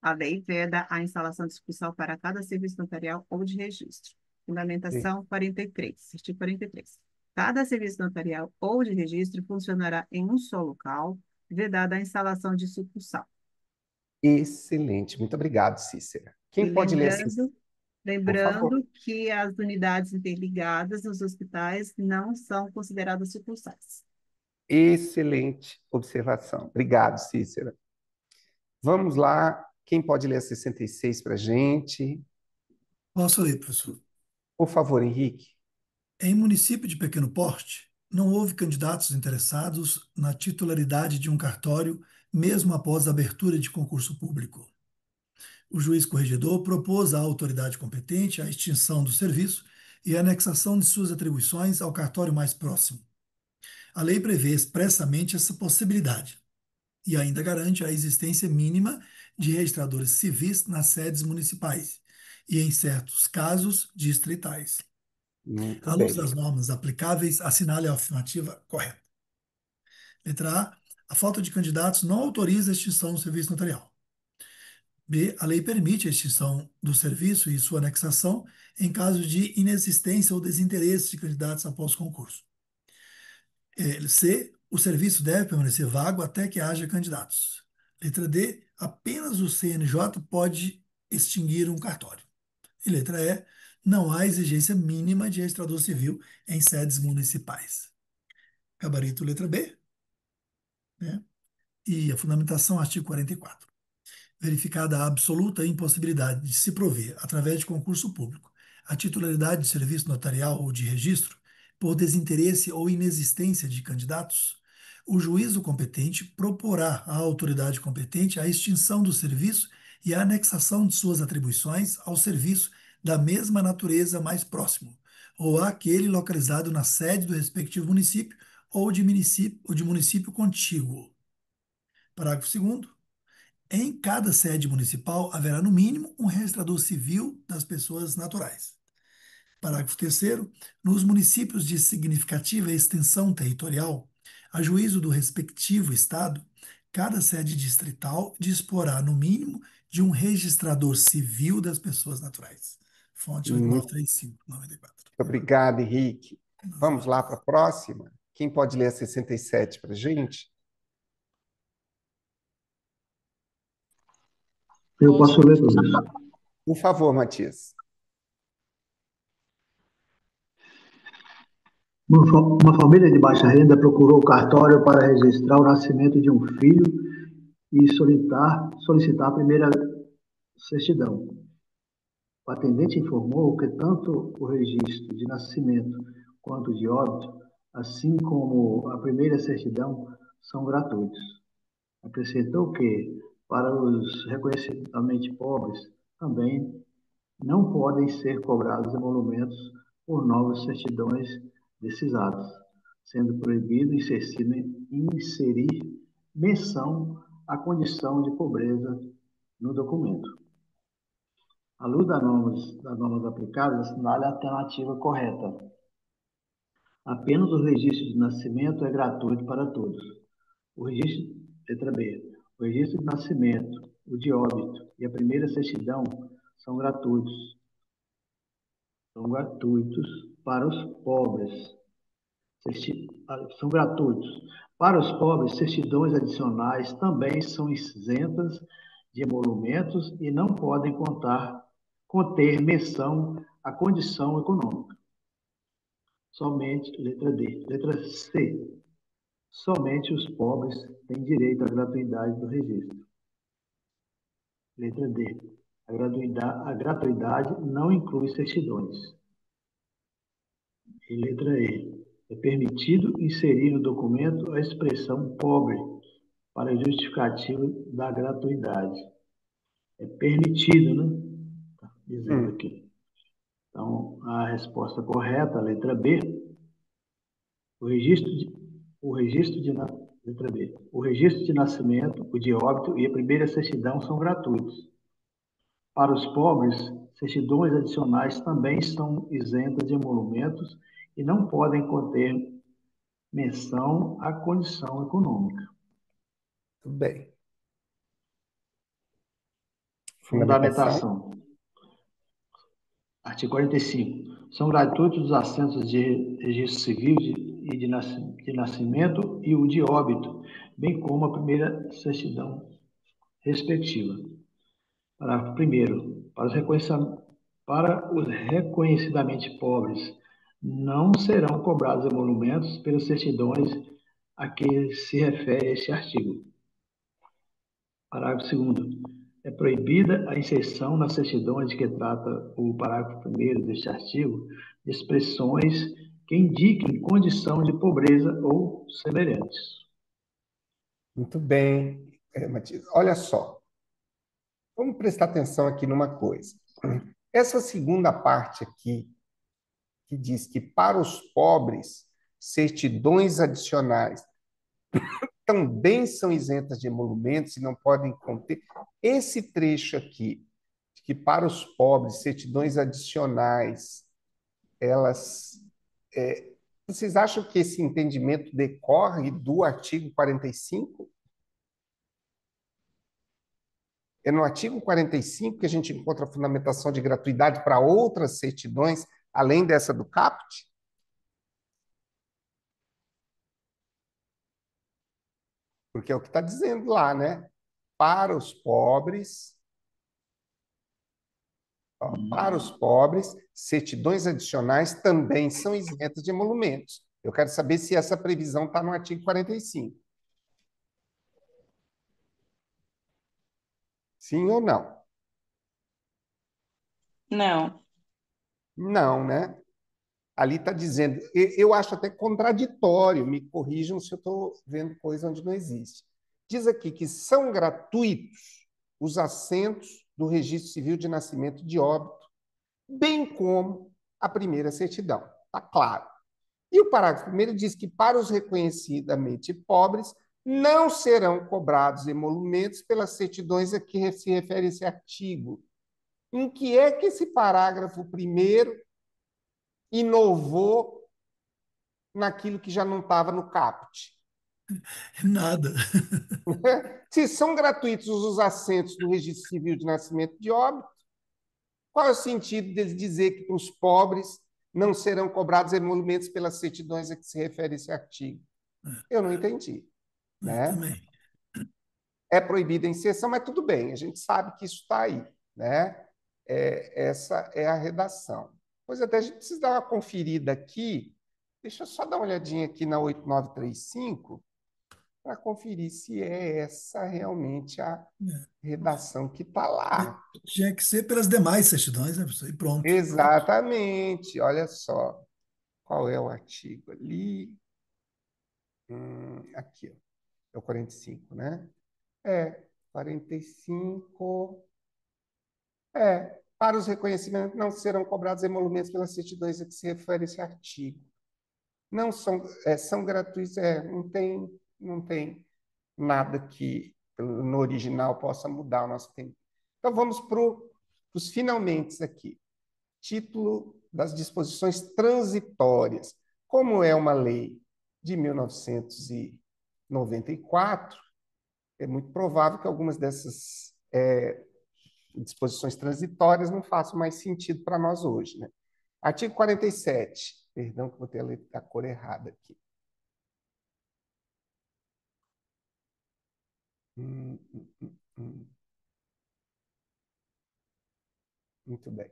A lei veda a instalação de sucursal para cada serviço notarial ou de registro. Fundamentação 43, artigo 43. Cada serviço notarial ou de registro funcionará em um só local, vedada a instalação de sucursal. Excelente. Muito obrigado, Cícera. Quem pode ler assim? Lembrando que as unidades interligadas nos hospitais não são consideradas sucursais. Excelente observação. Obrigado, Cícera. Vamos lá. Quem pode ler a 66 para a gente? Posso ler, professor? Por favor, Henrique. Em município de pequeno porte, não houve candidatos interessados na titularidade de um cartório, mesmo após a abertura de concurso público. O juiz corregedor propôs à autoridade competente a extinção do serviço e a anexação de suas atribuições ao cartório mais próximo. A lei prevê expressamente essa possibilidade e ainda garante a existência mínima de registradores civis nas sedes municipais e, em certos casos, distritais. Muito À luz bem. das normas aplicáveis, assinale a afirmativa correta. Letra A. A falta de candidatos não autoriza a extinção do serviço notarial. B. A lei permite a extinção do serviço e sua anexação em caso de inexistência ou desinteresse de candidatos após o concurso. C. O serviço deve permanecer vago até que haja candidatos. Letra D. Apenas o CNJ pode extinguir um cartório. E letra E. Não há exigência mínima de registrador civil em sedes municipais. Gabarito letra B, né? E a fundamentação, artigo 44. Verificada a absoluta impossibilidade de se prover, através de concurso público, a titularidade de serviço notarial ou de registro, por desinteresse ou inexistência de candidatos, o juízo competente proporá à autoridade competente a extinção do serviço e a anexação de suas atribuições ao serviço da mesma natureza mais próximo, ou àquele localizado na sede do respectivo município ou de município contíguo. Parágrafo 2º. Em cada sede municipal haverá, no mínimo, um registrador civil das pessoas naturais. Parágrafo 3º. Nos municípios de significativa extensão territorial, a juízo do respectivo estado, cada sede distrital disporá, no mínimo, de um registrador civil das pessoas naturais. Fonte Muito 8935-94. obrigado, Henrique. Vamos lá para a próxima. Quem pode ler a 67 para a gente? Eu posso ler, professor. Por favor, Matias. Uma família de baixa renda procurou o cartório para registrar o nascimento de um filho e solicitar a primeira certidão. O atendente informou que tanto o registro de nascimento quanto de óbito, assim como a primeira certidão, são gratuitos. Acrescentou que, para os reconhecidamente pobres, também não podem ser cobrados emolumentos por novas certidões desses atos, sendo proibido inserir menção à condição de pobreza no documento. À luz das normas aplicadas, assinale a alternativa correta. Apenas o registro de nascimento é gratuito para todos. Letra B. O registro de nascimento, o de óbito e a primeira certidão são gratuitos. São gratuitos para os pobres. São gratuitos. Para os pobres, certidões adicionais também são isentas de emolumentos e não podem conter menção à condição econômica. Somente, letra D. Letra C. Somente os pobres têm direito à gratuidade do registro. Letra D. A gratuidade não inclui certidões. E letra E. É permitido inserir no documento a expressão pobre para justificativa da gratuidade. É permitido, né? Tá dizendo aqui. Então, a resposta correta, a letra B, letra B. O registro de nascimento, o de óbito e a primeira certidão são gratuitos. Para os pobres, certidões adicionais também são isentas de emolumentos e não podem conter menção à condição econômica. Tudo bem. Fundamentação. Artigo 45. São gratuitos os assentos de registro civil e de nascimento e o de óbito, bem como a primeira certidão respectiva. Parágrafo 1º. Para os reconhecidamente pobres, não serão cobrados emolumentos pelas certidões a que se refere este artigo. Parágrafo 2º. É proibida a inserção nas certidões de que trata o parágrafo 1º deste artigo de expressões que indiquem condição de pobreza ou semelhantes. Muito bem, Matias. Olha só, vamos prestar atenção aqui numa coisa. Essa segunda parte aqui, que diz que para os pobres, certidões adicionais também são isentas de emolumentos e não podem conter. Esse trecho aqui, de que para os pobres, certidões adicionais, elas... vocês acham que esse entendimento decorre do artigo 45? É no artigo 45 que a gente encontra a fundamentação de gratuidade para outras certidões, além dessa do CAPT? Porque é o que está dizendo lá, né? Para os pobres, para os pobres, certidões adicionais também são isentas de emolumentos. Eu quero saber se essa previsão está no artigo 45. Sim ou não? Não. Não, né? Ali está dizendo, eu acho até contraditório, me corrijam se eu estou vendo coisa onde não existe. Diz aqui que são gratuitos os assentos do Registro Civil de Nascimento e de Óbito, bem como a primeira certidão. Está claro. E o parágrafo 1º diz que para os reconhecidamente pobres não serão cobrados emolumentos pelas certidões a que se refere esse artigo. Em que é que esse parágrafo 1º inovou naquilo que já não estava no CAPT? Nada. Se são gratuitos os assentos do Registro Civil de Nascimento e de Óbito, qual é o sentido de dizer que para os pobres não serão cobrados emolumentos pelas certidões a que se refere esse artigo? Eu não entendi. Né? Também. É proibida a inserção, mas tudo bem, a gente sabe que isso está aí. Né? Essa é a redação. Pois até a gente precisa dar uma conferida aqui. Deixa eu só dar uma olhadinha aqui na 8935 para conferir se é essa realmente a redação que está lá. Tinha que ser pelas demais certidões, né, professor? E pronto. Exatamente. Olha só. Qual é o artigo ali? Aqui, ó. É o 45, né? 45. Para os reconhecimentos não serão cobrados emolumentos pelas certidões a que se refere esse artigo. Não são, são gratuitos, não tem nada que no original possa mudar o nosso tempo. Então vamos para os finalmente aqui. Título das disposições transitórias. Como é uma lei de 1994, é muito provável que algumas dessas disposições transitórias não façam mais sentido para nós hoje. Né? Artigo 47. Perdão que eu vou ter a letra da cor errada aqui. Muito bem.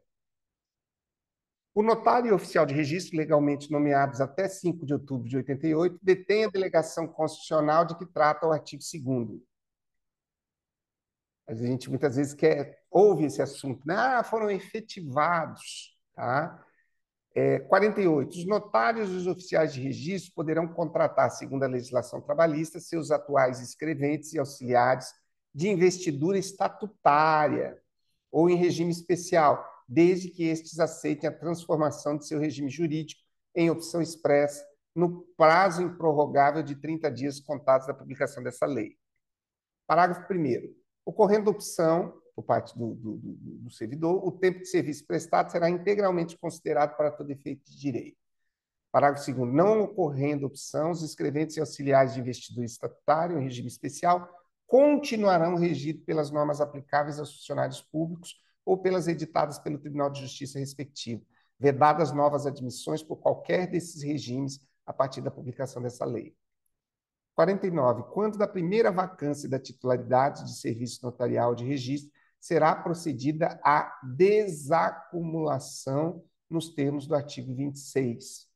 O notário e oficial de registro, legalmente nomeados até 5 de outubro de 88, detém a delegação constitucional de que trata o artigo 2º. A gente muitas vezes ouve esse assunto, né? Foram efetivados. Tá? 48. Os notários e os oficiais de registro poderão contratar, segundo a legislação trabalhista, seus atuais escreventes e auxiliares de investidura estatutária ou em regime especial, desde que estes aceitem a transformação de seu regime jurídico em opção expressa no prazo improrrogável de 30 dias contados da publicação dessa lei. Parágrafo 1º. Ocorrendo opção por parte do servidor, o tempo de serviço prestado será integralmente considerado para todo efeito de direito. Parágrafo 2º. Não ocorrendo opção, os escreventes e auxiliares de investidura estatutário em regime especial continuarão regidos pelas normas aplicáveis aos funcionários públicos ou pelas editadas pelo Tribunal de Justiça respectivo, vedadas novas admissões por qualquer desses regimes a partir da publicação dessa lei. 49. Quando da primeira vacância da titularidade de serviço notarial de registro, será procedida à desacumulação nos termos do artigo 26.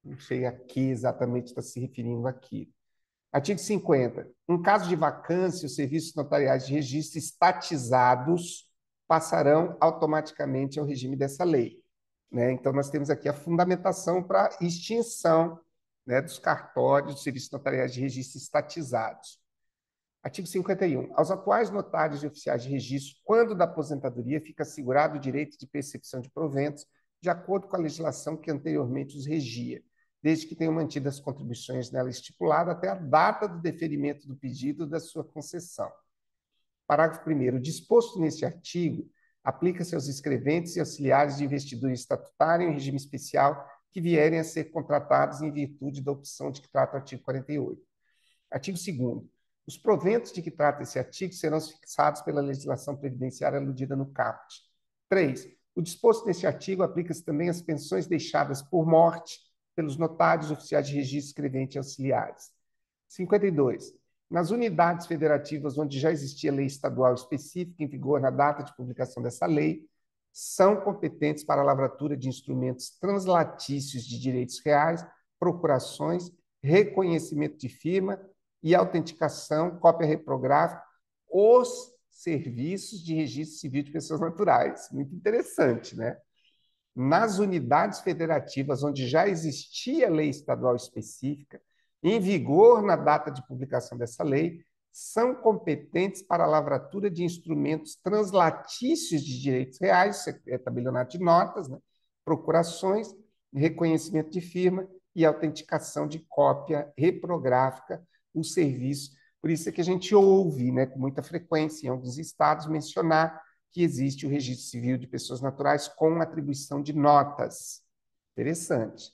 Não sei a que exatamente está se referindo aqui. Artigo 50. Em caso de vacância, os serviços notariais de registro estatizados passarão automaticamente ao regime dessa lei. Né? Então, nós temos aqui a fundamentação para a extinção, né, dos cartórios, dos serviços notariais de registro estatizados. Artigo 51. Aos atuais notários e oficiais de registro, quando da aposentadoria, fica assegurado o direito de percepção de proventos de acordo com a legislação que anteriormente os regia, desde que tenham mantido as contribuições nela estipuladas até a data do deferimento do pedido da sua concessão. Parágrafo 1º. O disposto neste artigo aplica-se aos escreventes e auxiliares de investidura estatutária em regime especial que vierem a ser contratados em virtude da opção de que trata o artigo 48. Artigo 2º. Os proventos de que trata esse artigo serão fixados pela legislação previdenciária aludida no caput. 3. O disposto neste artigo aplica-se também às pensões deixadas por morte pelos notários, oficiais de registro, escrevente e auxiliares. 52. Nas unidades federativas onde já existia lei estadual específica em vigor na data de publicação dessa lei, são competentes para a lavratura de instrumentos translatícios de direitos reais, procurações, reconhecimento de firma e autenticação, cópia reprográfica, os serviços de registro civil de pessoas naturais. Muito interessante, né? Nas unidades federativas onde já existia lei estadual específica, em vigor na data de publicação dessa lei, são competentes para a lavratura de instrumentos translatícios de direitos reais, tabelionato de notas, né? Procurações, reconhecimento de firma e autenticação de cópia reprográfica, o serviço. Por isso é que a gente ouve, né, com muita frequência em alguns estados mencionar que existe o registro civil de pessoas naturais com atribuição de notas. Interessante.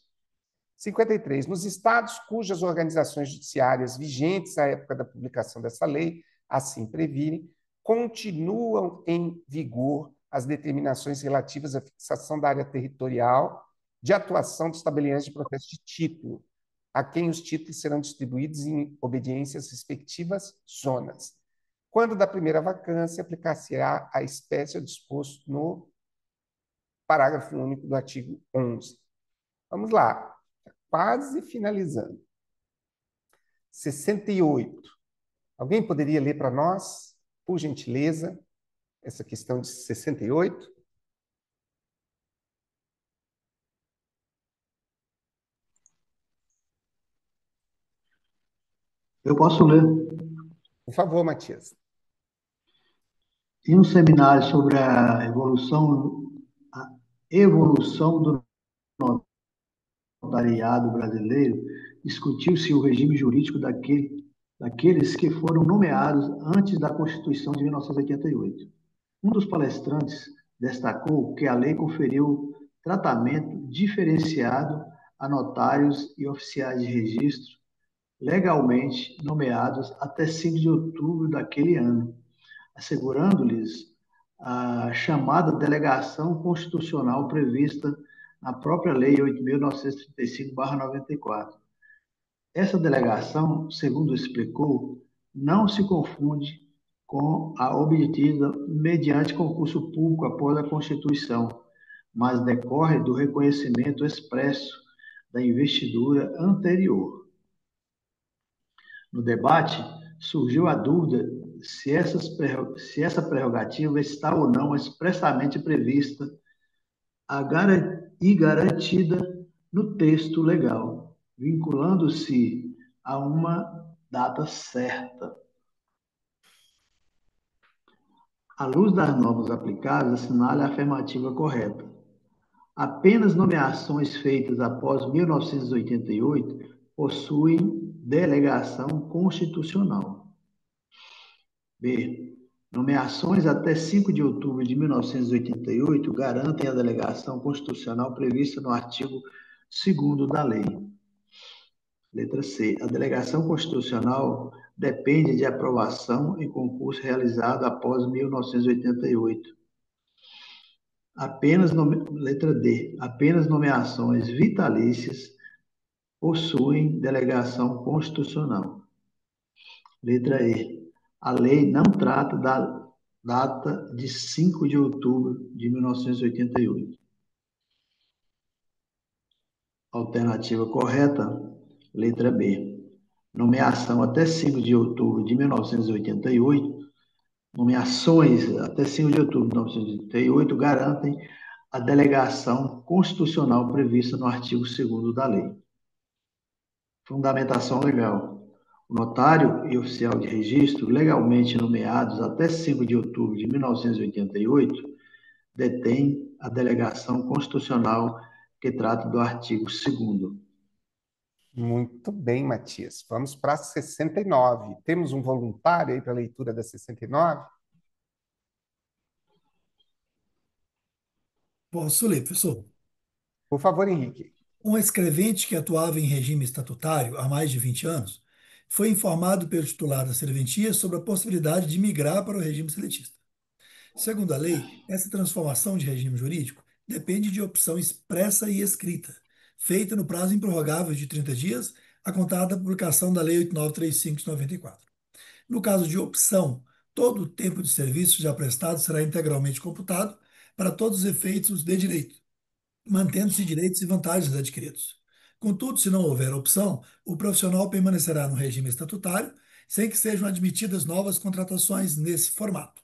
53. Nos estados cujas organizações judiciárias vigentes à época da publicação dessa lei assim previrem, continuam em vigor as determinações relativas à fixação da área territorial de atuação dos tabeliães de processo de título, a quem os títulos serão distribuídos em obediência às respectivas zonas. Quando da primeira vacância, aplicar-se-á a espécie disposto no parágrafo único do artigo 11. Vamos lá, quase finalizando. 68. Alguém poderia ler para nós, por gentileza, essa questão de 68? Eu posso ler. Por favor, Matias. Em um seminário sobre a evolução do notariado brasileiro, discutiu-se o regime jurídico daqueles que foram nomeados antes da Constituição de 1988. Um dos palestrantes destacou que a lei conferiu tratamento diferenciado a notários e oficiais de registro legalmente nomeados até 5 de outubro daquele ano, assegurando-lhes a chamada delegação constitucional prevista na própria Lei 8.935/94. Essa delegação, segundo explicou, não se confunde com a obtida mediante concurso público após a Constituição, mas decorre do reconhecimento expresso da investidura anterior. No debate, surgiu a dúvida se essa prerrogativa está ou não expressamente prevista e garantida no texto legal, vinculando-se a uma data certa. À luz das normas aplicadas, assinale a afirmativa correta. Apenas nomeações feitas após 1988 possuem delegação constitucional. B. Nomeações até 5 de outubro de 1988 garantem a delegação constitucional prevista no artigo 2º da lei. Letra C. A delegação constitucional depende de aprovação em concurso realizado após 1988. Letra D. Apenas nomeações vitalícias possuem delegação constitucional. Letra E. A lei não trata da data de 5 de outubro de 1988. Alternativa correta, letra B. Nomeação até 5 de outubro de 1988. Nomeações até 5 de outubro de 1988 garantem a delegação constitucional prevista no artigo 2º da lei. Fundamentação legal. O notário e oficial de registro legalmente nomeados até 5 de outubro de 1988 detêm a delegação constitucional que trata do artigo 2º. Muito bem, Matias. Vamos para a 69. Temos um voluntário aí para a leitura da 69? Posso ler, professor? Por favor, Henrique. Um escrevente que atuava em regime estatutário há mais de 20 anos foi informado pelo titular da serventia sobre a possibilidade de migrar para o regime seletista. Segundo a lei, essa transformação de regime jurídico depende de opção expressa e escrita, feita no prazo improrrogável de 30 dias, a contar da publicação da Lei 8935 de 94. No caso de opção, todo o tempo de serviço já prestado será integralmente computado para todos os efeitos de direito, mantendo-se direitos e vantagens adquiridos. Contudo, se não houver opção, o profissional permanecerá no regime estatutário, sem que sejam admitidas novas contratações nesse formato.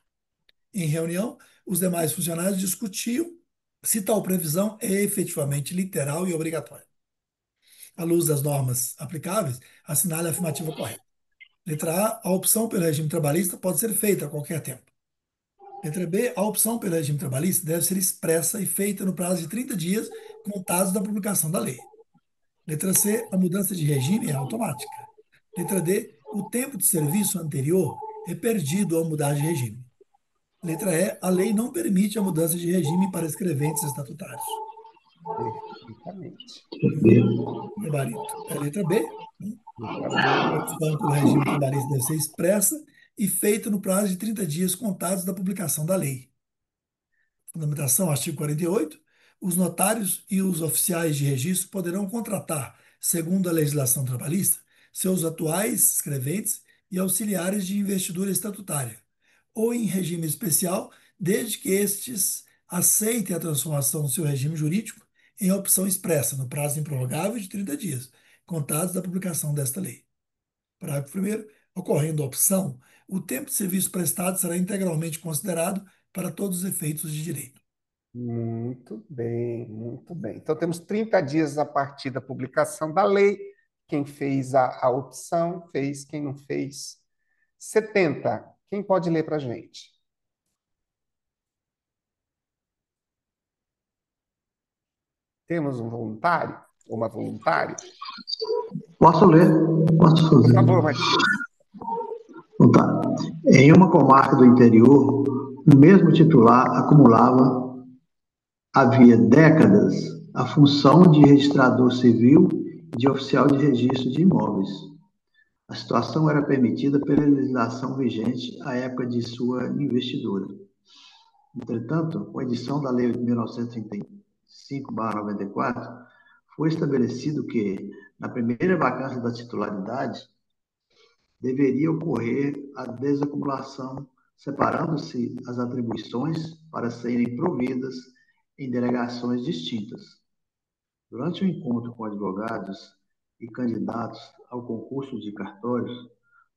Em reunião, os demais funcionários discutiam se tal previsão é efetivamente literal e obrigatória. À luz das normas aplicáveis, assinale a afirmativa correta. Letra A opção pelo regime trabalhista pode ser feita a qualquer tempo. Letra B, a opção pelo regime trabalhista deve ser expressa e feita no prazo de 30 dias, contados da publicação da lei. Letra C, a mudança de regime é automática. Letra D, o tempo de serviço anterior é perdido ao mudar de regime. Letra E, a lei não permite a mudança de regime para escreventes estatutários. Perfeitamente. Gabarito. É a letra B. Letra A B. opção pelo regime trabalhista deve ser expressa e feita no prazo de 30 dias contados da publicação da lei. Fundamentação, artigo 48. Os notários e os oficiais de registro poderão contratar, segundo a legislação trabalhista, seus atuais escreventes e auxiliares de investidura estatutária, ou em regime especial, desde que estes aceitem a transformação do seu regime jurídico em opção expressa, no prazo improrrogável de 30 dias, contados da publicação desta lei. Parágrafo 1º. Ocorrendo a opção, o tempo de serviço prestado será integralmente considerado para todos os efeitos de direito. Muito bem, muito bem. Então, temos 30 dias a partir da publicação da lei. Quem fez a opção fez, quem não fez, 70. Quem pode ler para a gente? Temos um voluntário? Ou uma voluntária? Posso ler? Posso Por fazer? favor, Matias. Então, tá. Em uma comarca do interior, o mesmo titular acumulava, havia décadas, a função de registrador civil e de oficial de registro de imóveis. A situação era permitida pela legislação vigente à época de sua investidura. Entretanto, com a edição da Lei 1935/94, foi estabelecido que, na primeira vacância da titularidade, deveria ocorrer a desacumulação, separando-se as atribuições para serem providas em delegações distintas. Durante o encontro com advogados e candidatos ao concurso de cartórios,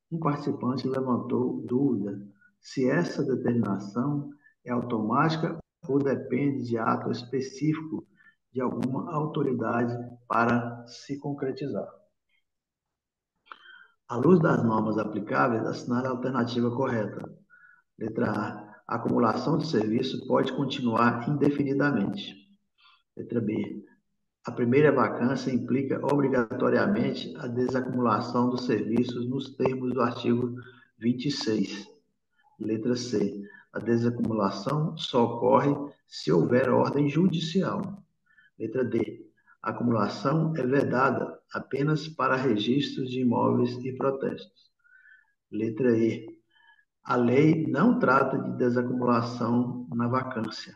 um participante levantou dúvida se essa determinação é automática ou depende de ato específico de alguma autoridade para se concretizar. À luz das normas aplicáveis, assinale a alternativa correta. Letra A. A acumulação de serviço pode continuar indefinidamente. Letra B. A primeira vacância implica obrigatoriamente a desacumulação dos serviços nos termos do artigo 26. Letra C. A desacumulação só ocorre se houver ordem judicial. Letra D. A acumulação é vedada apenas para registros de imóveis e protestos. Letra E. A lei não trata de desacumulação na vacância.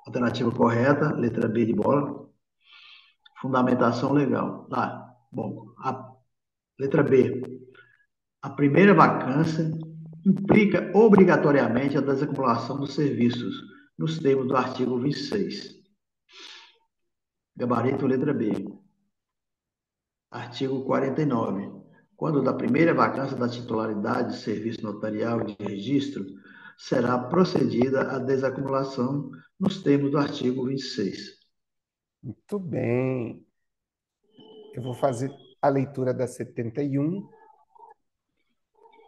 Alternativa correta, letra B de bola. Fundamentação legal. Letra B. A primeira vacância implica obrigatoriamente a desacumulação dos serviços nos termos do artigo 26. Gabarito letra B. Artigo 49. Quando da primeira vacância da titularidade de serviço notarial e de registro, será procedida a desacumulação nos termos do artigo 26. Muito bem. Eu vou fazer a leitura da 71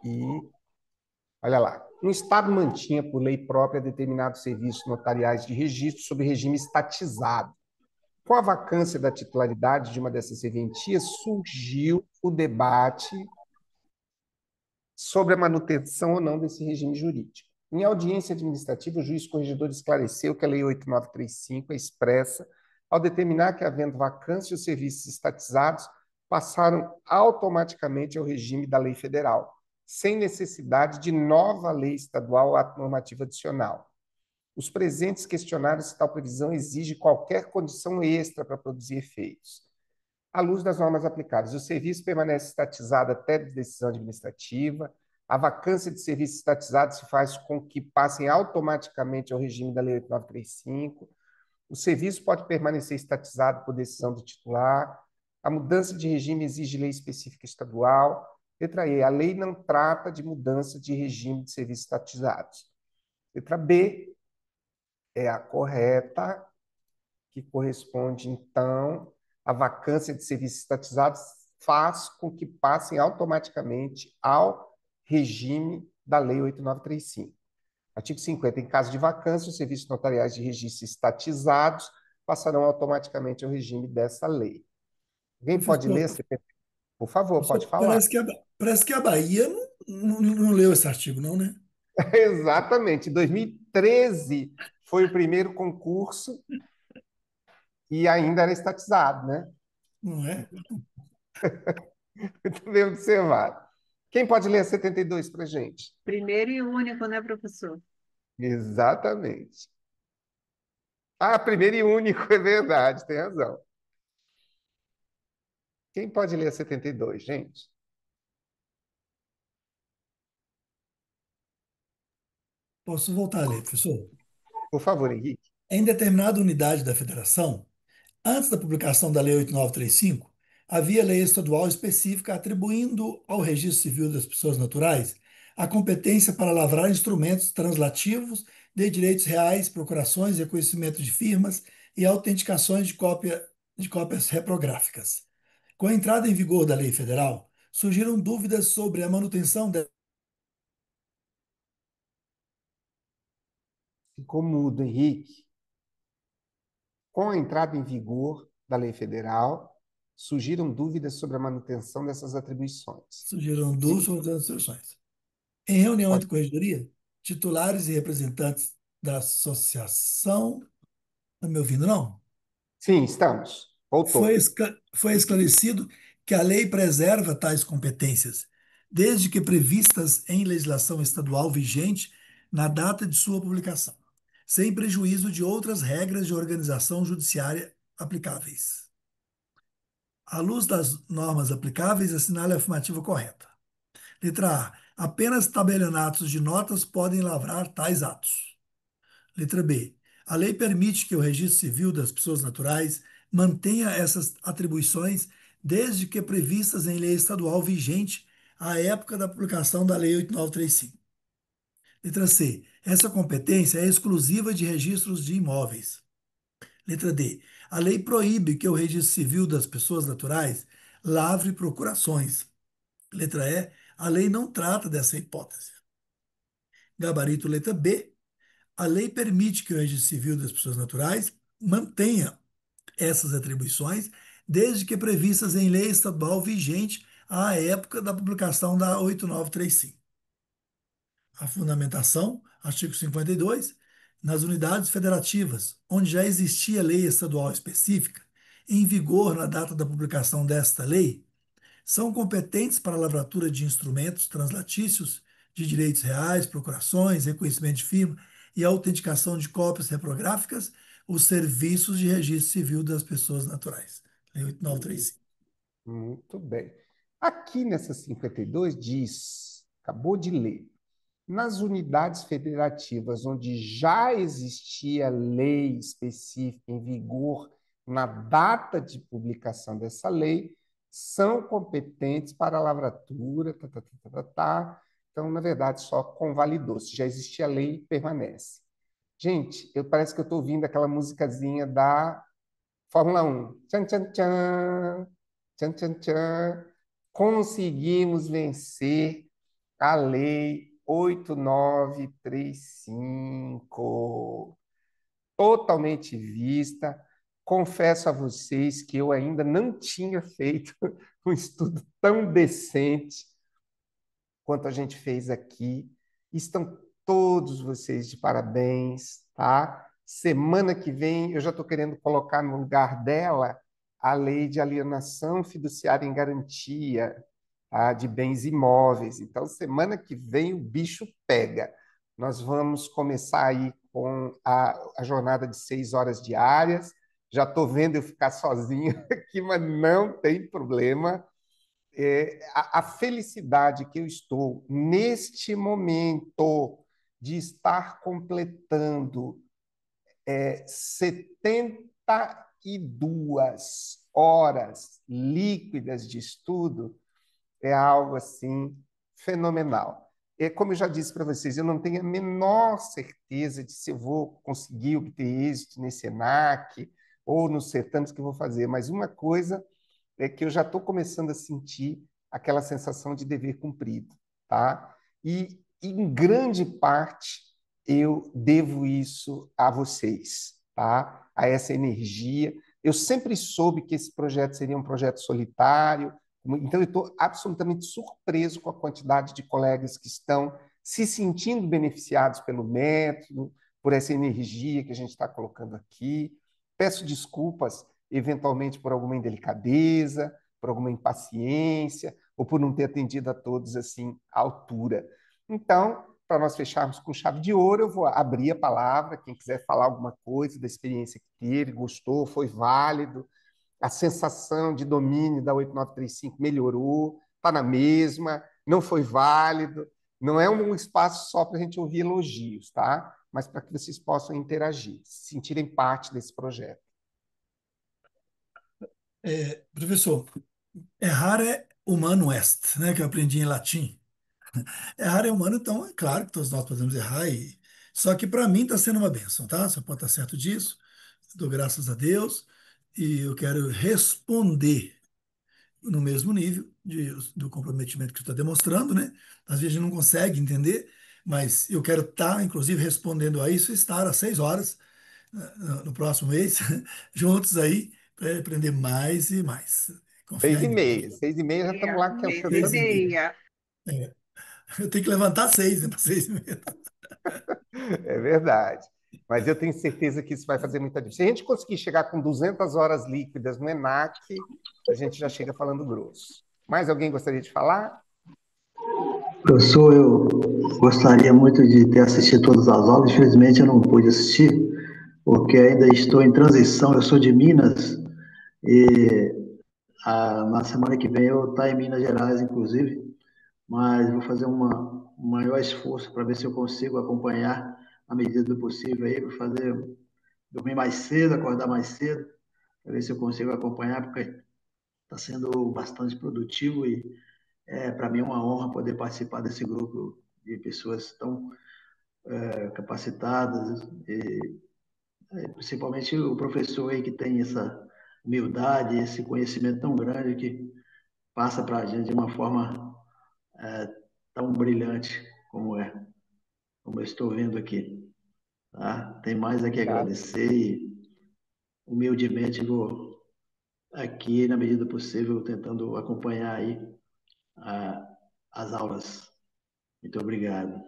e olha lá. Um Estado mantinha por lei própria determinados serviços notariais de registro sob regime estatizado. Com a vacância da titularidade de uma dessas serventias, surgiu o debate sobre a manutenção ou não desse regime jurídico. Em audiência administrativa, o juiz corregedor esclareceu que a Lei 8935 é expressa ao determinar que, havendo vacância, os serviços estatizados passaram automaticamente ao regime da lei federal, sem necessidade de nova lei estadual ou ato normativo adicional. Os presentes questionaram se tal previsão exige qualquer condição extra para produzir efeitos. À luz das normas aplicadas, o serviço permanece estatizado até decisão administrativa. A vacância de serviço estatizado se faz com que passem automaticamente ao regime da Lei 8935. O serviço pode permanecer estatizado por decisão do titular. A mudança de regime exige lei específica estadual. Letra E, a lei não trata de mudança de regime de serviços estatizados. Letra B é a correta, que corresponde, então, à vacância de serviços estatizados, faz com que passem automaticamente ao regime da Lei 8935. Artigo 50. Em caso de vacância, os serviços notariais de registro estatizados passarão automaticamente ao regime dessa lei. Alguém pode ler? Professor, Por favor, pode professor, falar. parece que a Bahia não leu esse artigo, não, né? Exatamente. Em 2013 foi o primeiro concurso e ainda era estatizado, né? Não é? Muito bem observado. Quem pode ler a 72 para a gente? Primeiro e único, né, professor? Exatamente. Ah, primeiro e único, é verdade, tem razão. Quem pode ler a 72, gente? Posso voltar a ler, professor? Por favor, Henrique. Em determinada unidade da Federação, antes da publicação da Lei 8935, havia lei estadual específica atribuindo ao Registro Civil das Pessoas Naturais a competência para lavrar instrumentos translativos de direitos reais, procurações, reconhecimento de firmas e autenticações de cópias reprográficas. Com a entrada em vigor da lei federal, surgiram dúvidas sobre a manutenção Ficou mudo, Henrique. Com a entrada em vigor da lei federal, surgiram dúvidas sobre a manutenção dessas atribuições. surgiram Sim, dúvidas sobre as instruções. Em reunião pode. entre corregedoria, titulares e representantes da associação. Está me ouvindo, não? Sim, estamos. Voltou. Foi esclarecido que a lei preserva tais competências, desde que previstas em legislação estadual vigente na data de sua publicação, sem prejuízo de outras regras de organização judiciária aplicáveis. À luz das normas aplicáveis, assinale a afirmativa correta. Letra A. Apenas tabelionatos de notas podem lavrar tais atos. Letra B. A lei permite que o registro civil das pessoas naturais mantenha essas atribuições desde que previstas em lei estadual vigente à época da publicação da Lei 8935. Letra C. Essa competência é exclusiva de registros de imóveis. Letra D. A lei proíbe que o registro civil das pessoas naturais lavre procurações. Letra E. A lei não trata dessa hipótese. Gabarito letra B. A lei permite que o registro civil das pessoas naturais mantenha essas atribuições, desde que previstas em lei estadual vigente à época da publicação da 8935. A fundamentação, artigo 52, nas unidades federativas, onde já existia lei estadual específica, em vigor na data da publicação desta lei, são competentes para a lavratura de instrumentos translatícios de direitos reais, procurações, reconhecimento de firma e autenticação de cópias reprográficas os serviços de registro civil das pessoas naturais. Lei 8935. Muito bem. Aqui nessa 52 diz, acabou de ler, Nas unidades federativas, onde já existia lei específica em vigor na data de publicação dessa lei, são competentes para a lavratura, Então, na verdade, só convalidou. Se já existia a lei, permanece. Gente, parece que eu estou ouvindo aquela musicazinha da Fórmula 1. Tchan, tchan, tchan. Tchan, tchan, tchan. Conseguimos vencer a Lei 8935, totalmente vista. Confesso a vocês que eu ainda não tinha feito um estudo tão decente quanto a gente fez aqui. Estão todos vocês de parabéns, tá? Semana que vem eu já estou querendo colocar no lugar dela a lei de alienação fiduciária em garantia, tá? De bens imóveis. Então, semana que vem o bicho pega. Nós vamos começar aí com a jornada de 6 horas diárias. Já estou vendo eu ficar sozinho aqui, mas não tem problema. A felicidade que eu estou neste momento de estar completando 72 horas líquidas de estudo é algo assim fenomenal. Como eu já disse para vocês, eu não tenho a menor certeza de se eu vou conseguir obter êxito nesse ENAC ou nos certames que eu vou fazer, mas uma coisa é que eu já estou começando a sentir aquela sensação de dever cumprido, tá? E em grande parte eu devo isso a vocês, tá? A essa energia. Eu sempre soube que esse projeto seria um projeto solitário, então eu estou absolutamente surpreso com a quantidade de colegas que estão se sentindo beneficiados pelo método, por essa energia que a gente está colocando aqui. Peço desculpas, eventualmente, por alguma indelicadeza, por alguma impaciência, ou por não ter atendido a todos assim à altura. Então, para nós fecharmos com chave de ouro, eu vou abrir a palavra. Quem quiser falar alguma coisa da experiência que teve, gostou, foi válido, a sensação de domínio da 8935 melhorou, está na mesma, não foi válido. Não é um espaço só para a gente ouvir elogios, tá? Mas para que vocês possam interagir, se sentirem parte desse projeto. Professor, errar é humano est, né, que eu aprendi em latim. Errar é humano, então é claro que todos nós podemos errar, só que para mim está sendo uma bênção, tá? Você pode estar certo disso, dou graças a Deus, e eu quero responder no mesmo nível do comprometimento que você está demonstrando, né? Às vezes a gente não consegue entender, mas eu quero estar, inclusive, respondendo a isso, estar às 6 horas no próximo mês, juntos aí, para aprender mais e mais. Confiar em Deus. 6h30. 6h30 já estamos lá cantando. 6h30. Eu tenho que levantar 6, né? Para 6h30. É verdade. Mas eu tenho certeza que isso vai fazer muita diferença. Se a gente conseguir chegar com 200 horas líquidas no ENAC, a gente já chega falando grosso. Mais alguém gostaria de falar? Professor, eu gostaria muito de ter assistido todas as aulas. Infelizmente, eu não pude assistir, porque ainda estou em transição. Eu sou de Minas e na semana que vem eu vou estar em Minas Gerais, inclusive, mas vou fazer um maior esforço para ver se eu consigo acompanhar à medida do possível aí, vou fazer dormir mais cedo, acordar mais cedo, para ver se eu consigo acompanhar, porque está sendo bastante produtivo e para mim é uma honra poder participar desse grupo de pessoas tão capacitadas, e principalmente o professor aí que tem essa humildade, esse conhecimento tão grande que passa para a gente de uma forma tão brilhante como eu estou vendo aqui. Tá? Tem mais a que agradecer e humildemente vou aqui, na medida do possível, tentando acompanhar aí as aulas. Muito obrigado.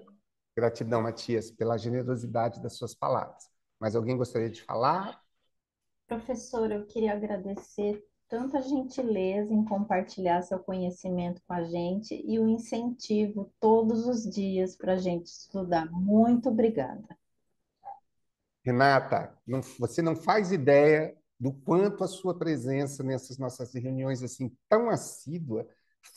Gratidão, Matias, pela generosidade das suas palavras. Mas alguém gostaria de falar? Professor, eu queria agradecer tanta gentileza em compartilhar seu conhecimento com a gente e o incentivo todos os dias para a gente estudar. Muito obrigada. Renata, você não faz ideia do quanto a sua presença nessas nossas reuniões assim tão assídua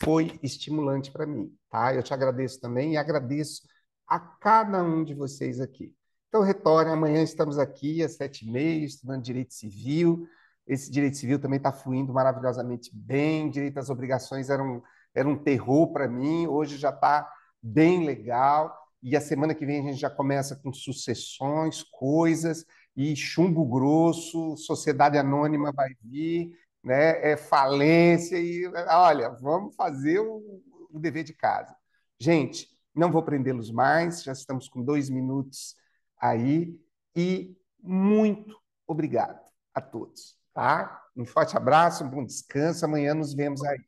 foi estimulante para mim, tá? Eu te agradeço também e agradeço a cada um de vocês aqui. Então, retorne, amanhã estamos aqui às 7h30, estudando Direito Civil. Esse Direito Civil também está fluindo maravilhosamente bem. Direito às Obrigações era um terror para mim, hoje já está bem legal. E a semana que vem a gente já começa com sucessões, coisas, e chumbo grosso, sociedade anônima vai vir, né? Falência, e olha, vamos fazer o dever de casa. Gente, não vou prendê-los mais, já estamos com 2 minutos aí, e muito obrigado a todos, tá? Um forte abraço, um bom descanso, amanhã nos vemos aí.